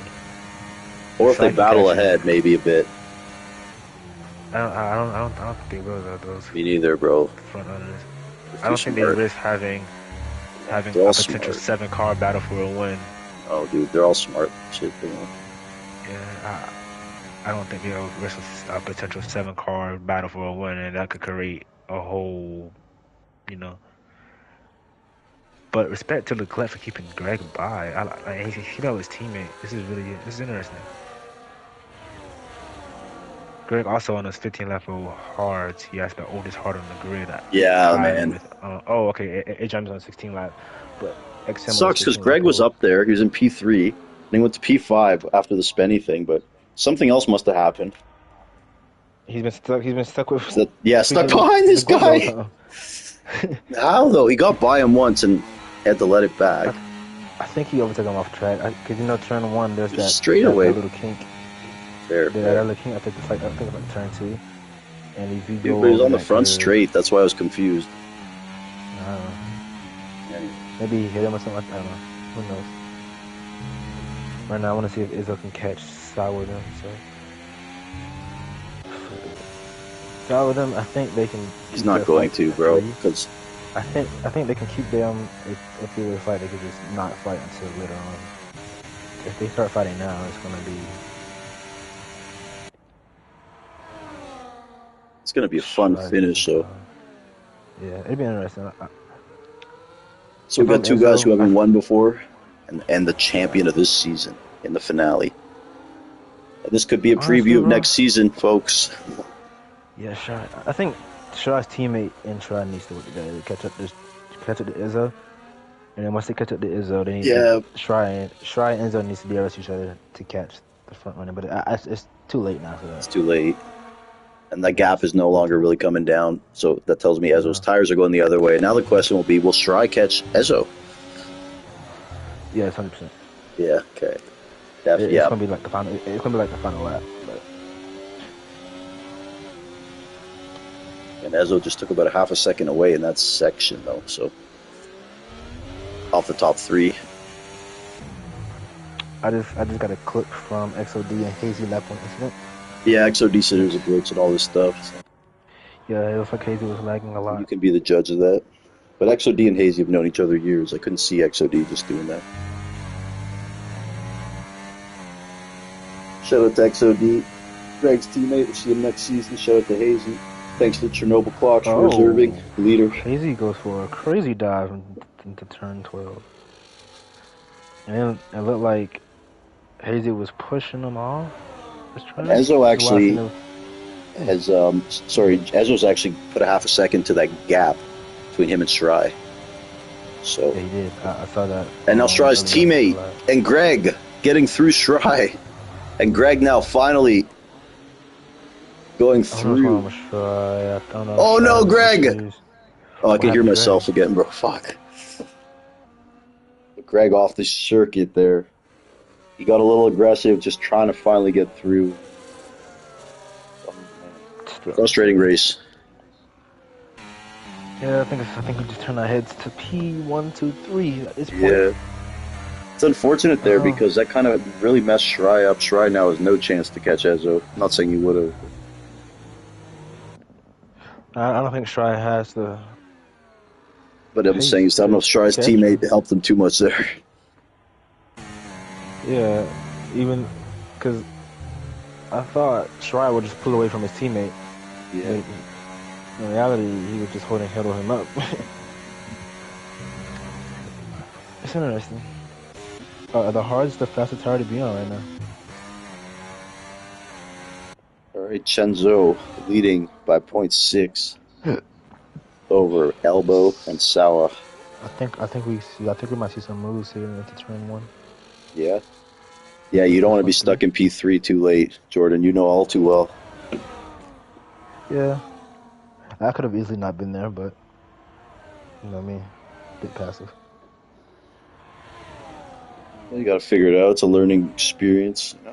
or If if they Shirai can battle catch him, ahead, maybe a bit. I don't think they will though. Those Me neither, bro. front runners. They're I too don't think they smart. risk having They're all a potential smart. 7 car battle for a win. Oh, dude, they're all smart. Shit, Yeah, I don't think they'll risk a potential 7 car battle for a win, and that could create a whole, you know. But respect to Leclerc for keeping Greg by. He got his teammate. This is interesting. Greg also on his 15 lap hards. He has the oldest hard on the grid, Yeah, tied man. with. Oh, okay. HM's on 16 lap, but XM on his Sucks because 15 Greg lap was old. up there. He was in P3, and he went to P5 after the Spenny thing, but something else must have happened. He's been stuck. He's been stuck with So, yeah, stuck freaking behind the this goat the whole guy. time. How though? He got by him once and had to let it back. I think he overtook him off track because turn one. There's that Straight that, away. that little kink. Fair, That fair. little kink. I think it's like turn two. And if you Dude, go but he was over on the that front curve, straight. That's why I was confused. I don't know. Anyway. Maybe he hit him or something like that. I don't know. Who knows? Right now, I want to see if Izzo can catch Sour them. So, Sour them, I think they can. He's not going to, bro. Because I think they can keep them. If they were to fight, they could just not fight until later on. If they start fighting now, it's gonna be a fun finish, though. Yeah, it'd be interesting. So we got two guys who haven't won before, and the champion of this season in the finale. This could be a preview of next season, folks. Yeah, sure. I think Shaw's teammate and Shaw needs to work together to catch up to Izzo. And then once they catch up to Izzo, they need to Shry and Izzo needs to DRS each other to catch the front runner. But it's too late now for that. It's too late. And that gap is no longer really coming down. So that tells me Ezzo's tires are going the other way. Now the question will be, will Shry catch Ezzo? Yeah, it's 100%. Yeah, okay. Definitely. It's gonna be like the final. It's gonna be like the final lap. But... And Ezzo just took about a half a second away in that section, though. So off the top three. I just got a clip from XOD and Hazy lap on incident. Yeah, XOD said there's a glitch and all this stuff. So. Yeah, it looks like Hazy was lagging a lot. You can be the judge of that. But XOD and Hazy have known each other years. I couldn't see XOD just doing that. Shout out to XOD, Greg's teammate. We'll see him next season. Shout out to Hazy. Thanks to Chernobyl Clocks for reserving leader. Hazy goes for a crazy dive into turn 12. And it looked like Hazy was pushing him off. Ezzo actually has, Ezzo's actually put a half a second to that gap between him and Shry. So yeah, he did. I saw that. And now Shry's teammate and Greg getting through Shry. And Greg now finally going through. Oh no, Greg! Oh, I can hear myself again, bro. Fuck. But Greg off the circuit there. He got a little aggressive, just trying to finally get through. Oh, man. Frustrating race. Yeah, I think we just turn our heads to P1, 2, 3 at this point. Yeah. It's unfortunate there because that kind of really messed Shry up. Shry now has no chance to catch Ezzo. I'm not saying he would have. I don't think Shry has the. But I'm saying, I don't know if Shry's teammate helped him too much there. Yeah, even because I thought Shry would just pull away from his teammate. Yeah. In reality, he was just holding him up. It's interesting. The hard's the fastest tire to be on right now. All right, Chenzo leading by 0.6 over Elbow and Sawa. I think we might see some moves here into turn 1. Yeah. Yeah, you don't want to be stuck in P3 too late, Jordan. You know all too well. Yeah. I could have easily not been there, but you know me, a bit passive. Well, you got to figure it out. It's a learning experience. You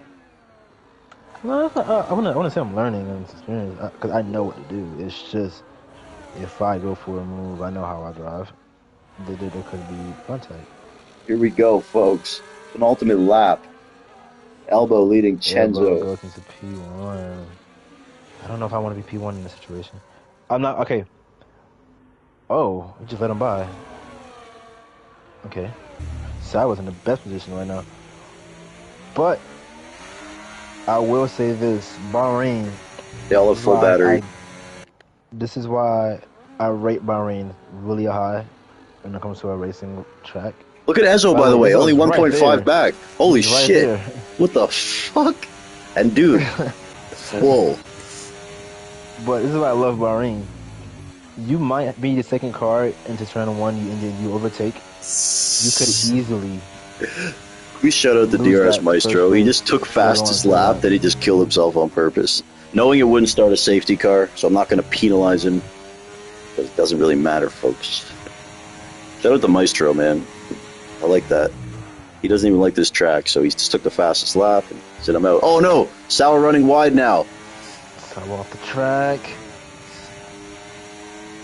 know? No, I want to say I'm learning and experience because I know what to do. It's just if I go for a move, I know how I drive. There could be contact. Here we go, folks. Penultimate lap. Elbow leading Chenzo. Elbow goes into P1. I don't know if I want to be P1 in this situation. I'm not okay. Oh, we just let him by. Okay. Sawa's in the best position right now. But I will say this, Bahrain. They all have full battery. This is why I rate Bahrain really high when it comes to a racing track. Look at Ezzo, by the way. Only 1.5 back. Holy shit. What the fuck? And dude, full. But this is why I love Bahrain. You might be the second car into turn one, and then you overtake. You could easily We shout out the lose DRS that first Maestro. He place just took instead of going fastest to the lap, line. then he just killed himself on purpose. Knowing it wouldn't start a safety car, so I'm not going to penalize him, but it doesn't really matter, folks. Shout out the Maestro, man. I like that. He doesn't even like this track, so he just took the fastest lap and said, I'm out. Oh no! Sauer running wide now. So off the track.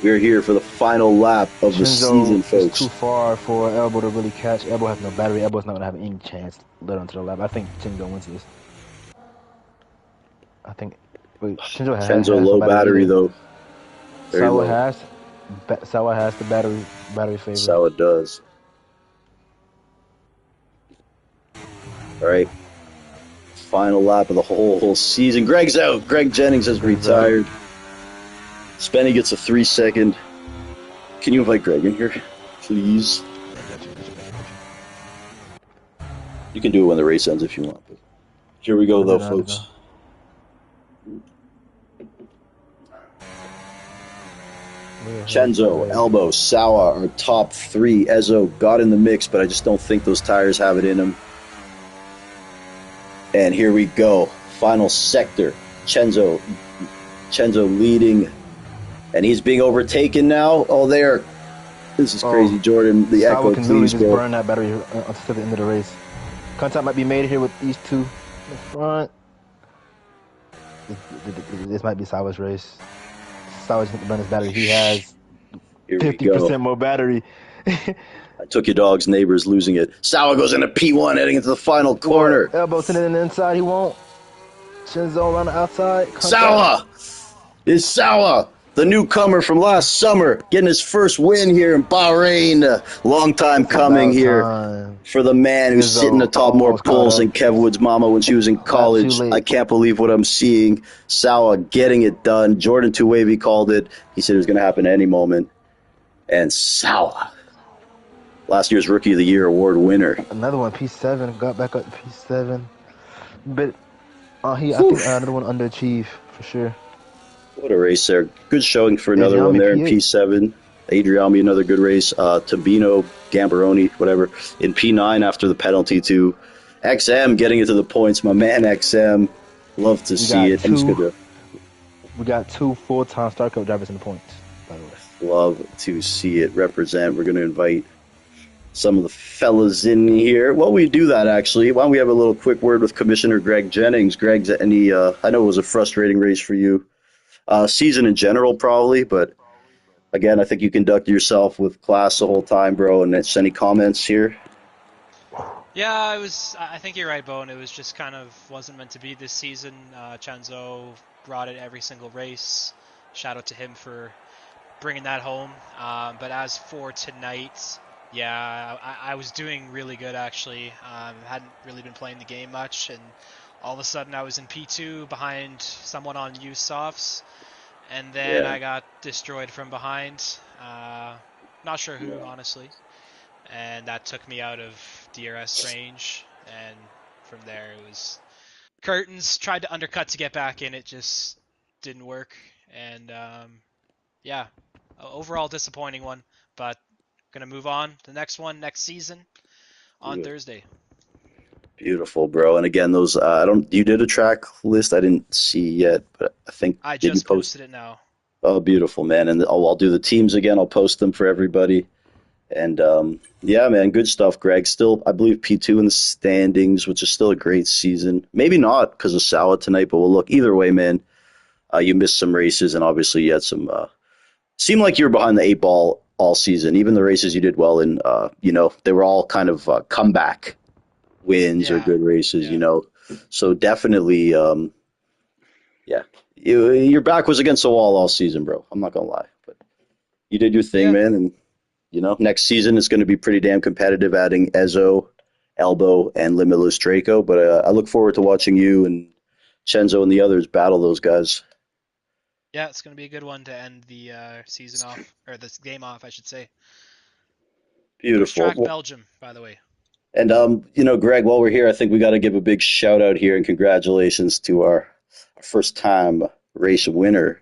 We're here for the final lap of the season, Shinzo is too folks. far for Elbow to really catch. Elbow has no battery. Elbow's not gonna have any chance later onto the lap. I think Shinzo wins this. I think. Wait, Shinzo Chenzo has no low battery battery either. though, very Sawa low. has. Sawa has the battery favor. Sauer does. All right, final lap of the whole season. Greg's out. Greg Jennings has He's out. retired. Spenny gets a 3 second. Can you invite Greg in here, please? Yeah, gotcha, gotcha, gotcha, gotcha. You can do it when the race ends if you want. But here we go, I though, don't know. I don't folks. know. Chenzo, Elbow, Sawa are top three. Ezzo got in the mix, but I just don't think those tires have it in him. And here we go. Final sector. Chenzo leading. And he's being overtaken now. Oh, there. This is crazy, Jordan. The Sawa echo, can literally please, just bro. burn that battery until the end of the race. Contact might be made here with these two in the front. This might be Sawa's race. Sawa's going to burn his battery. He has Here we go. 50% more battery. I took your dog's neighbors losing it. Sawa goes into P1 heading into the final corner. Elbow sitting in the inside. He won't. Shinzo on the outside. Sawa is Sawa, the newcomer from last summer, getting his first win here in Bahrain. Long time It's coming about here time. for the man who's sitting Shinzo atop more almost caught poles up. than Kev Wood's mama when she was in Lap too college. I late. can't believe what I'm seeing. Sawa getting it done. Jordan Two Wavy called it. He said it was going to happen at any moment. And Sawa, last year's Rookie of the Year award winner. Another one, P7. Got back up to P7. But I think another one underachieved for sure. What a race there. Good showing for another one Adriami there in P8. P7. Adriami, another good race. Tabino, Gambaroni, whatever, in P9 after the penalty to XM getting it to the points. My man XM. Love to see it. I'm just going to We got two full-time Star Cup drivers in the points, by the way. love to see it represent. We're going to invite some of the fellas in here. While we do that, actually, why don't we have a little quick word with Commissioner Greg Jennings? Greg's any, I know it was a frustrating race for you. Season in general, probably, but again, I think you conduct yourself with class the whole time, bro. And it's any comments here? Yeah, it was. I think you're right, Bone. It was just kind of wasn't meant to be this season. Chanzo brought it every single race. Shout out to him for bringing that home. But as for tonight, yeah, I was doing really good actually. Hadn't really been playing the game much, and all of a sudden I was in P2 behind someone on used softs, and then Yeah. I got destroyed from behind. Not sure who, honestly. And that took me out of DRS range, and from there it was curtains. Tried to undercut to get back in, it just didn't work, and yeah, overall disappointing one, but gonna move on to the next one next season on Thursday. Beautiful, bro. And again, those I don't. You did a track list. I didn't see yet, but I think I did you just post? posted it now. Oh, beautiful, man. And I'll do the teams again. I'll post them for everybody. And yeah, man, good stuff, Greg. Still, I believe P2 in the standings, which is still a great season. Maybe not because of Sawa tonight, but we'll look either way, man. You missed some races, and obviously you had some. Seemed like you were behind the eight ball all season. Even the races you did well in, they were all kind of comeback wins or Yeah, good races, yeah, So definitely, yeah, your back was against the wall all season, bro. I'm not gonna lie, but you did your thing, yeah, man. And next season is going to be pretty damn competitive, adding Ezzo, Elbow, and Limitless Draco. But I look forward to watching you and Chenzo and the others battle those guys. yeah. It's gonna be a good one to end the season off, or this game off, I should say. First Beautiful. track Belgium, by the way. And Greg, while we're here, I think we got to give a big shout out here and congratulations to our first time race winner.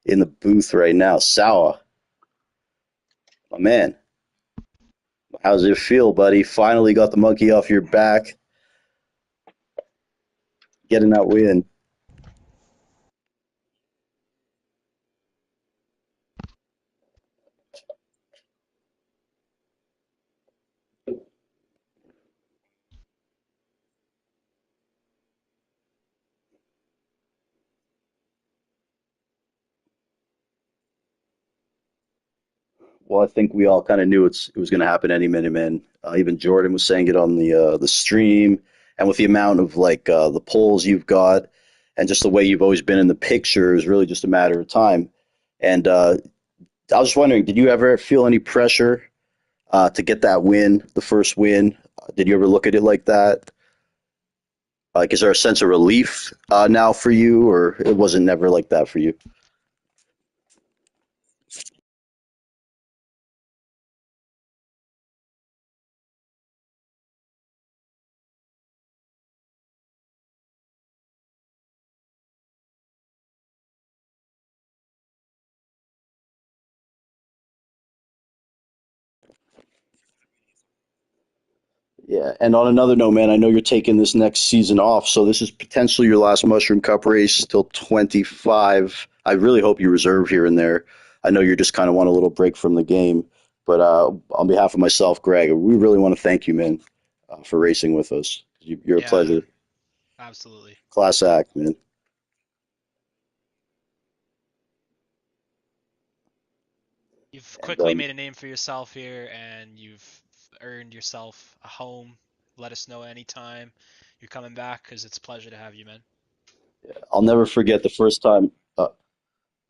in the booth right now. Sawa, my man, how's it feel, buddy? Finally got the monkey off your back, getting that win. Well, I think we all kind of knew it was going to happen any minute, man. Even Jordan was saying it on the stream, and with the amount of the polls you've got, and just the way you've always been in the picture, is really just a matter of time. And I was just wondering, did you ever feel any pressure to get that win, the first win? Did you ever look at it like that? Like, is there a sense of relief now for you, or it wasn't never like that for you? Yeah, and on another note, man, I know you're taking this next season off, so this is potentially your last Mushroom Cup race till 25. I really hope you reserve here and there. I know you just kind of want a little break from the game, but on behalf of myself, Greg, we really want to thank you, man, for racing with us. You're a Yeah, pleasure. absolutely. Class act, man. You've And quickly made a name for yourself here, and you've earned yourself a home. Let us know anytime you're coming back, because it's a pleasure to have you, man. I'll never forget the first time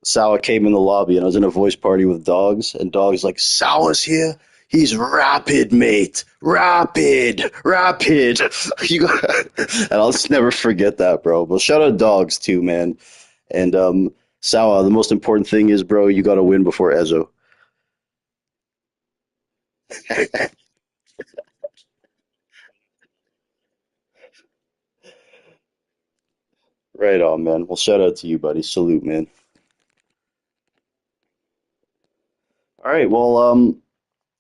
Sawa came in the lobby, and I was in a voice party with Dogs, and Dogs like, Sawa's here. He's rapid, mate. Rapid, rapid. You got, and I'll just never forget that, bro. But shout out Dogs too, man. And Sawa, the most important thing is, bro, you got to win before Ezo. Right on, man. Well, shout out to you, buddy. Salute, man. All right. Well,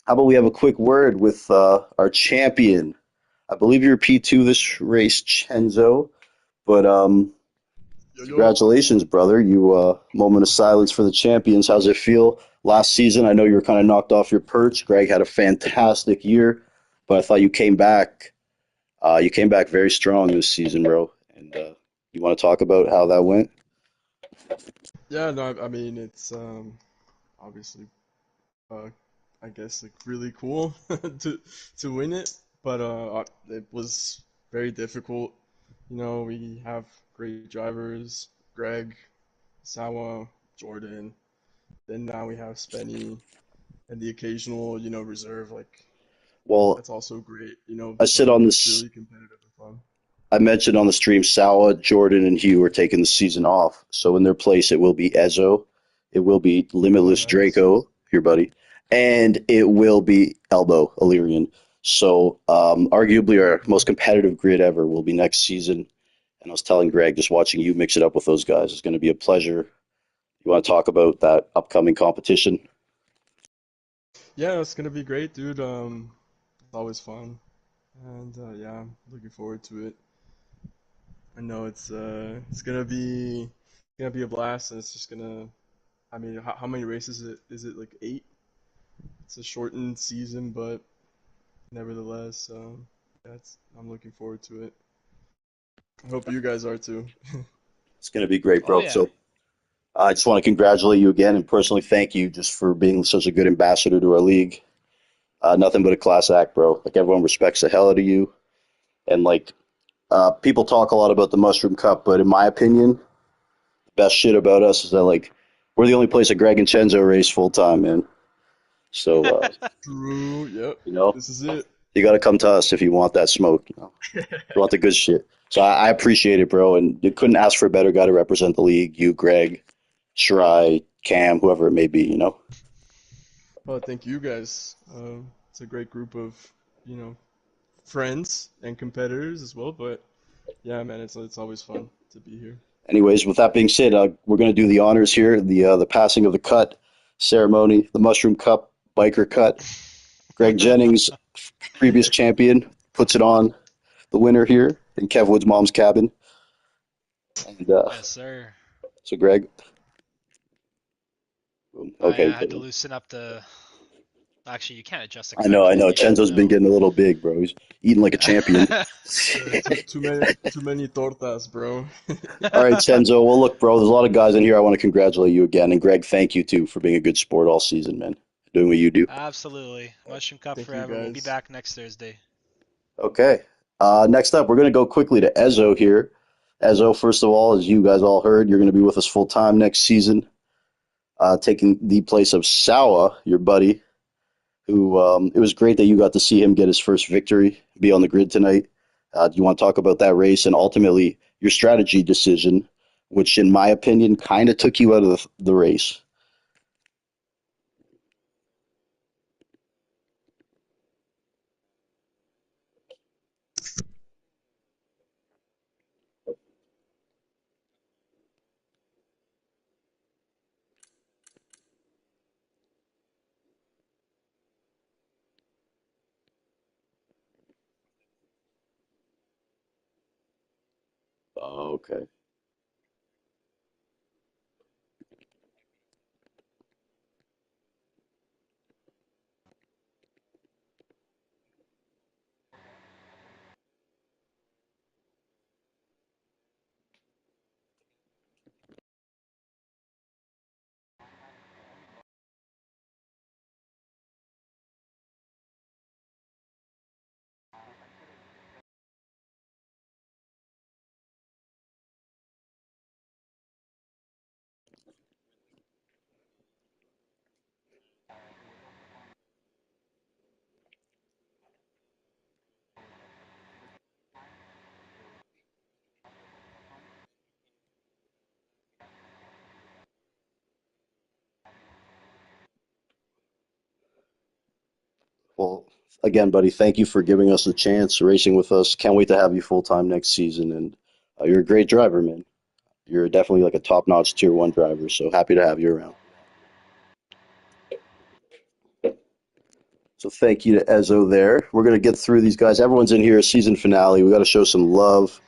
how about we have a quick word with our champion? I believe you're P2 this race, Chenzo. But Yo, yo. congratulations, brother. You moment of silence for the champions. How's it feel? Last season, I know you were kind of knocked off your perch. Greg had a fantastic year, but I thought you came back. You came back very strong this season, bro. And you want to talk about how that went? Yeah, no, I mean it's obviously uh I guess like really cool to win it, but it was very difficult. You know, we have great drivers, Greg, Sawa, Jordan. Then now we have Spenny and the occasional, reserve. Like Well, that's also great. I sit So on it's this. really competitive and fun. I mentioned on the stream, Sawa, Jordan, and Hugh are taking the season off. So in their place, it will be Ezo, it will be Oh, Limitless nice. Draco, your buddy, and it will be Elbow Illyrian. So arguably our most competitive grid ever will be next season. And I was telling Greg, just watching you mix it up with those guys is going to be a pleasure. You want to talk about that upcoming competition? Yeah, it's gonna be great, dude. It's always fun, and yeah, I'm looking forward to it. I know it's gonna be a blast, and it's just gonna. I mean, how many races is it? Is it like 8? It's a shortened season, but nevertheless, yeah, I'm looking forward to it. I hope you guys are too. It's going to be great, Oh bro. yeah. So I just want to congratulate you again and personally thank you just for being such a good ambassador to our league. Nothing but a class act, bro. Like everyone respects the hell out of you, and people talk a lot about the Mushroom Cup, but in my opinion, the best shit about us is that we're the only place that Greg and Chenzo race full time, man. So True. Yep. you know, This is it. you got to come to us if you want that smoke. If you want the good shit. So I appreciate it, bro, and you couldn't ask for a better guy to represent the league. You, Greg, Shirai, Cam, whoever it may be. Well, thank you guys. It's a great group of, you know, friends and competitors as well. But yeah, man, it's always fun to be here. Anyways, with that being said, we're going to do the honors here, the passing of the cut ceremony, the Mushroom Cup biker cut. Greg Jennings, previous champion, puts it on the winner here in Kev Wood's mom's cabin. And Yes, sir. so, Greg, Yeah, okay. I had to loosen up the. Actually, you can't adjust the I cut know, I because know. then you won't Chenzo's been know. getting a little big, bro. He's eating like a champion. Too many tortas, bro. All right, Chenzo. Well, look, bro, there's a lot of guys in here. I want to congratulate you again. And Greg, thank you, too, for being a good sport all season, man. Doing what you do. Absolutely. Mushroom Cup Thank you, forever. We'll be guys. back next Thursday. Okay. Next up, we're going to go quickly to Ezo here. Ezo, first of all, as you guys all heard, you're going to be with us full time next season, taking the place of Sawa, your buddy, who it was great that you got to see him get his first victory, be on the grid tonight. Do you want to talk about that race and ultimately your strategy decision, which, in my opinion, kind of took you out of the race? Oh, okay. Well, again, buddy, thank you for giving us a chance racing with us. Can't wait to have you full time next season. And you're a great driver, man. You're definitely like a top notch tier one driver. So happy to have you around. So thank you to Ezo there. We're going to get through these guys. Everyone's in here, season finale. We got to show some love.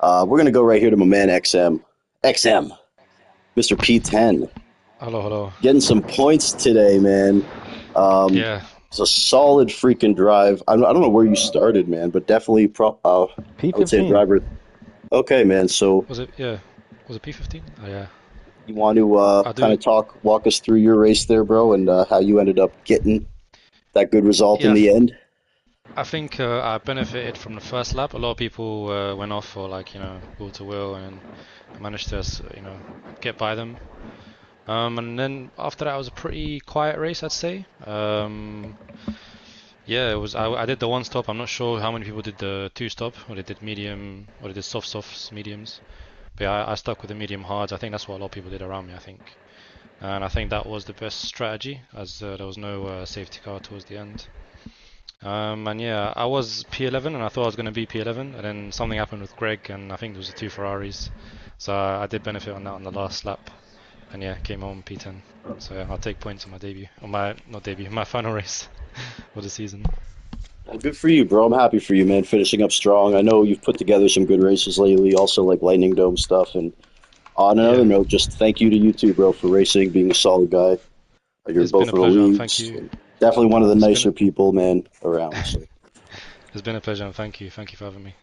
We're going to go right here to my man XM. XM, Mr. P10. Hello, hello. Getting some points today, man. Um, Yeah, it's a solid freaking drive. I don't know where you started, man, but definitely, I would say a P15. driver. Okay, man. So was it? Yeah, was it P15? Oh yeah. you want to I kind do. of walk us through your race there, bro, and how you ended up getting that good result Yeah, in the end? I think I benefited from the first lap. A lot of people went off for like wheel to wheel, and I managed to get by them. And then after that, it was a pretty quiet race, I'd say. Yeah, it was. I did the one stop. I'm not sure how many people did the two stop, or they did medium, or they did softs, mediums. But yeah, I stuck with the medium hards. I think that's what a lot of people did around me, I think. And I think that was the best strategy, as there was no safety car towards the end. And yeah, I was P11, and I thought I was going to be P11, and then something happened with Greg, and I think there was the two Ferraris. So I did benefit on that on the last lap, and yeah, came home P10. So yeah, I'll take points on my debut, on my not debut, my final race for the season. Well, good for you, bro. I'm happy for you, man. Finishing up strong. I know you've put together some good races lately, also like Lightning Dome stuff. And on another Yeah, note, just thank you to you too, bro, for racing, being a solid guy. You're it's been both a for the pleasure, and thank leagues. you. And definitely one of the It's been nicer people, man, around. So it's been a pleasure, and thank you for having me.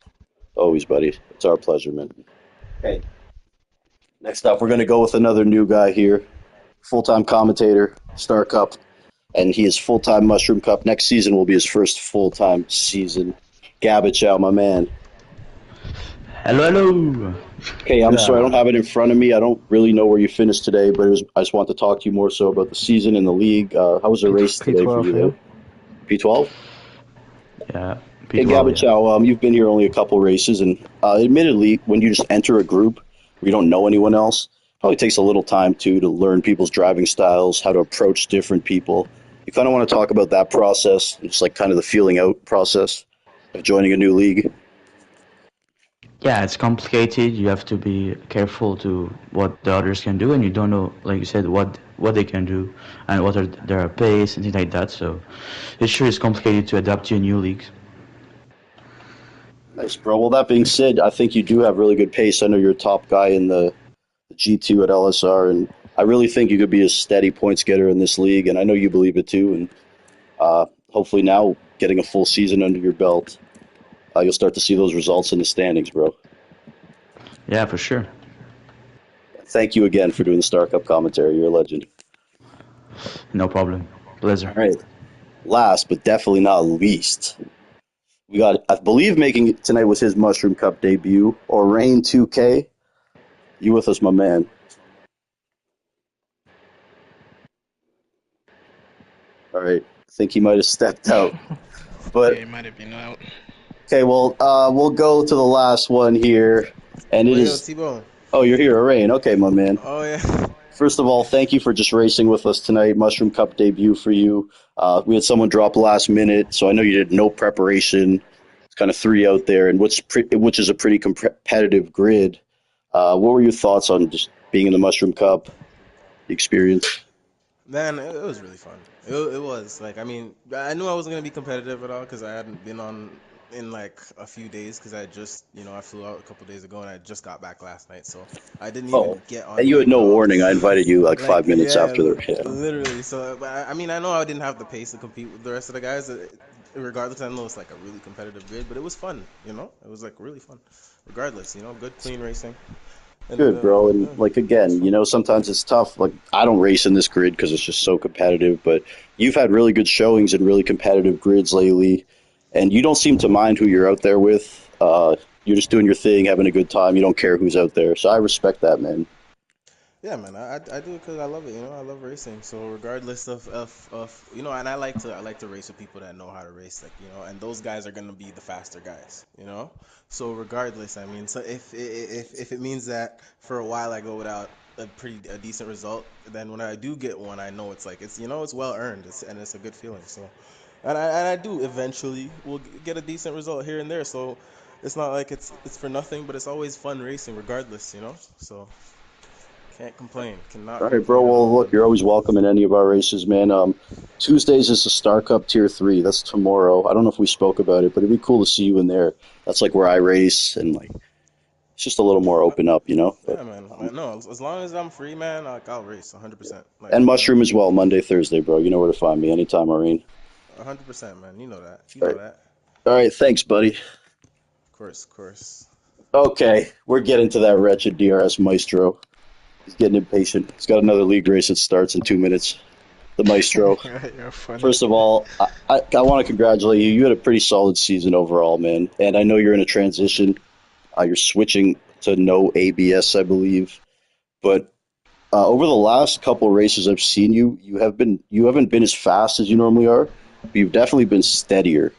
always, buddy. It's our pleasure, man. Okay. Next up, we're gonna go with another new guy here, full-time commentator, Star Cup, and he is full-time Mushroom Cup. Next season will be his first full-time season. Gabichow, my man. Hello, hello. Okay, I'm sorry, I don't Yeah, have it in front of me. I don't really know where you finished today, but I just want to talk to you more so about the season and the league. How was the P race today for P12 you, for though? him. P12? yeah, Hey, P12, yeah. Gabichow, you've been here only a couple races, and admittedly, when you just enter a group where you don't know anyone else, it probably takes a little time too to learn people's driving styles, how to approach different people. You kind of want to talk about that process, it's like kind of the feeling out process of joining a new league. Yeah, it's complicated. You have to be careful to what the others can do, and you don't know, like you said, what they can do and what are their pace and things like that. So it sure is complicated to adapt to a new league. Nice, bro. Well, that being said, I think you do have really good pace. I know you're a top guy in the G2 at LSR, and I really think you could be a steady points getter in this league, and I know you believe it too. And hopefully now, getting a full season under your belt, you'll start to see those results in the standings, bro. Yeah, for sure. Thank you again for doing the Star Cup commentary. You're a legend. No problem. All Pleasure. right. Last but definitely not least, we got, I believe, making it tonight was his Mushroom Cup debut, or Rain 2K. You with us, my man? All right. I think he might have stepped out. Yeah, But it might have been out. okay, well, we'll go to the last one here, and it Well, yo, is. T-Bone. Oh, you're here, Rain. Okay, my man. Oh, yeah. First of all, thank you for just racing with us tonight. Mushroom Cup debut for you. We had someone drop last minute, so I know you did no preparation. It's kind of three out there, and which is a pretty competitive grid. What were your thoughts on just being in the Mushroom Cup, the experience? Man, it was really fun. It was like, I mean, I knew I wasn't gonna be competitive at all because I hadn't been on in like a few days because I just, I flew out a couple days ago and I just got back last night, so I didn't Oh, even get and on you had like no warning. I invited you like like 5 minutes yeah, after the. Yeah. literally. So, but I mean, I know I didn't have the pace to compete with the rest of the guys. Regardless, I know it's like a really competitive grid, but it was fun. It was like really fun. Regardless, good clean racing, and Good, bro. And yeah, like it was again, fun. sometimes it's tough. Like I don't race in this grid because it's just so competitive. But you've had really good showings in really competitive grids lately, and you don't seem to mind who you're out there with. You're just doing your thing, having a good time. You don't care who's out there. So I respect that, man. Yeah, man, I do it because I love it. I love racing. So regardless of and I like to race with people that know how to race, like and those guys are gonna be the faster guys. So regardless, I mean, so if it means that for a while I go without a decent result, then when I do get one, I know it's like it's well earned, and it's a good feeling. So, and I do eventually will get a decent result here and there. So it's not like it's for nothing, but it's always fun racing regardless. So. Can't complain. All Cannot right, bro. complain at Well, all. look, you're always welcome in any of our races, man. Tuesdays is the Star Cup Tier 3. That's tomorrow. I don't know if we spoke about it, but it'd be cool to see you in there. That's like where I race, and like it's just a little more open up. But Yeah, man. No, as long as I'm free, man, like I'll race 100%. Like, and Mushroom as well, Monday, Thursday, bro. You know where to find me anytime, Maureen. 100%, man. You know that. You All know right, that. all right. Thanks, buddy. Of course, of course. Okay, we're getting to that wretched DRS Maestro. He's getting impatient. He's got another league race that starts in 2 minutes. The Maestro. You're funny. First of all, I want to congratulate you. You had a pretty solid season overall, man. And I know you're in a transition. You're switching to no ABS, I believe. But over the last couple of races I've seen you, you haven't been as fast as you normally are. But you've definitely been steadier.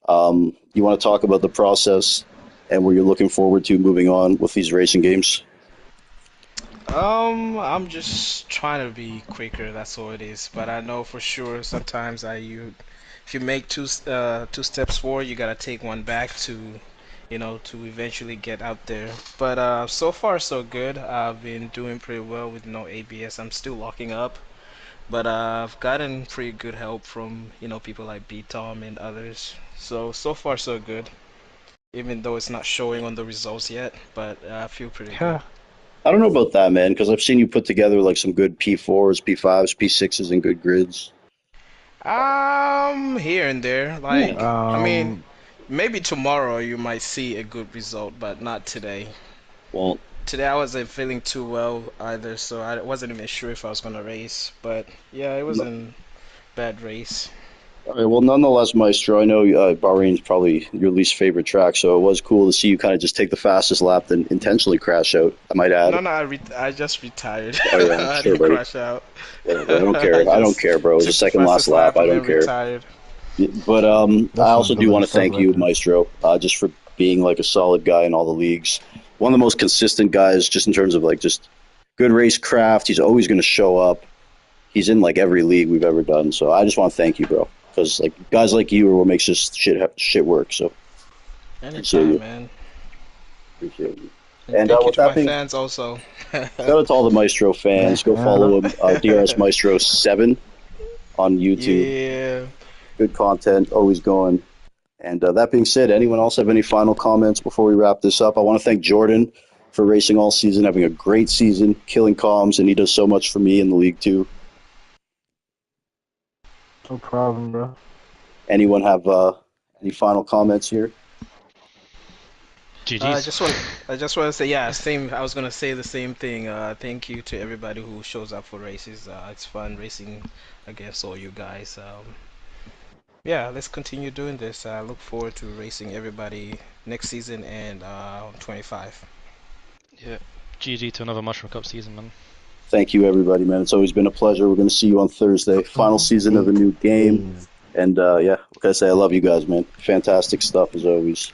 You want to talk about the process and where you're looking forward to moving on with these racing games? I'm just trying to be quicker. That's all it is. But I know for sure sometimes if you make two steps forward, you gotta take one back to eventually get out there. But so far so good. I've been doing pretty well with no ABS. I'm still locking up, but I've gotten pretty good help from people like B Tom and others. So far so good. Even though it's not showing on the results yet, but I feel pretty good. Yeah. I don't know about that, man, because I've seen you put together like some good P4s, P5s, P6s, and good grids. Here and there. Yeah. Like, I mean, Um. maybe tomorrow you might see a good result, but not today. Well, Today I wasn't feeling too well either, so I wasn't even sure if I was gonna race. But yeah, it no, wasn't bad race. all right. Well, nonetheless, Maestro, I know Bahrain's probably your least favorite track, so it was cool to see you kind of just take the fastest lap, then intentionally crash out. I might No, add. no, I just retired. Oh yeah, I'm I sure, didn't buddy. crash out. Yeah, bro, I don't I care. I don't just care, bro. It was the took the second last fastest lap. lap I and don't then care. retired. Yeah, but I That's also fine. do Good want little to stuff thank like you, that. Maestro, just for being like a solid guy in all the leagues. One of the most consistent guys, just in terms of like just good race craft. He's always going to show up. He's in like every league we've ever done. So I just want to thank you, bro, because like guys like you are what makes this shit work. So appreciate Anytime, you. man. Appreciate you. And And thank you with to that my being, fans also. shout out to all the Maestro fans. Go follow him, DRS Maestro 7 on YouTube. Yeah. Good content, always going. And that being said, anyone else have any final comments before we wrap this up? I want to thank Jordan for racing all season, having a great season, killing comms, and he does so much for me in the league too. No problem, bro. Anyone have any final comments here? I GG's. just want I just want to say yeah, same. I was gonna say the same thing. Thank you to everybody who shows up for races. It's fun racing against all you guys. Yeah, let's continue doing this. I look forward to racing everybody next season and 25. Yeah. GG to another Mushroom Cup season, man. Thank you, everybody, man. It's always been a pleasure. We're going to see you on Thursday. Final season of a new game. And yeah, like I say, I love you guys, man. Fantastic stuff as always.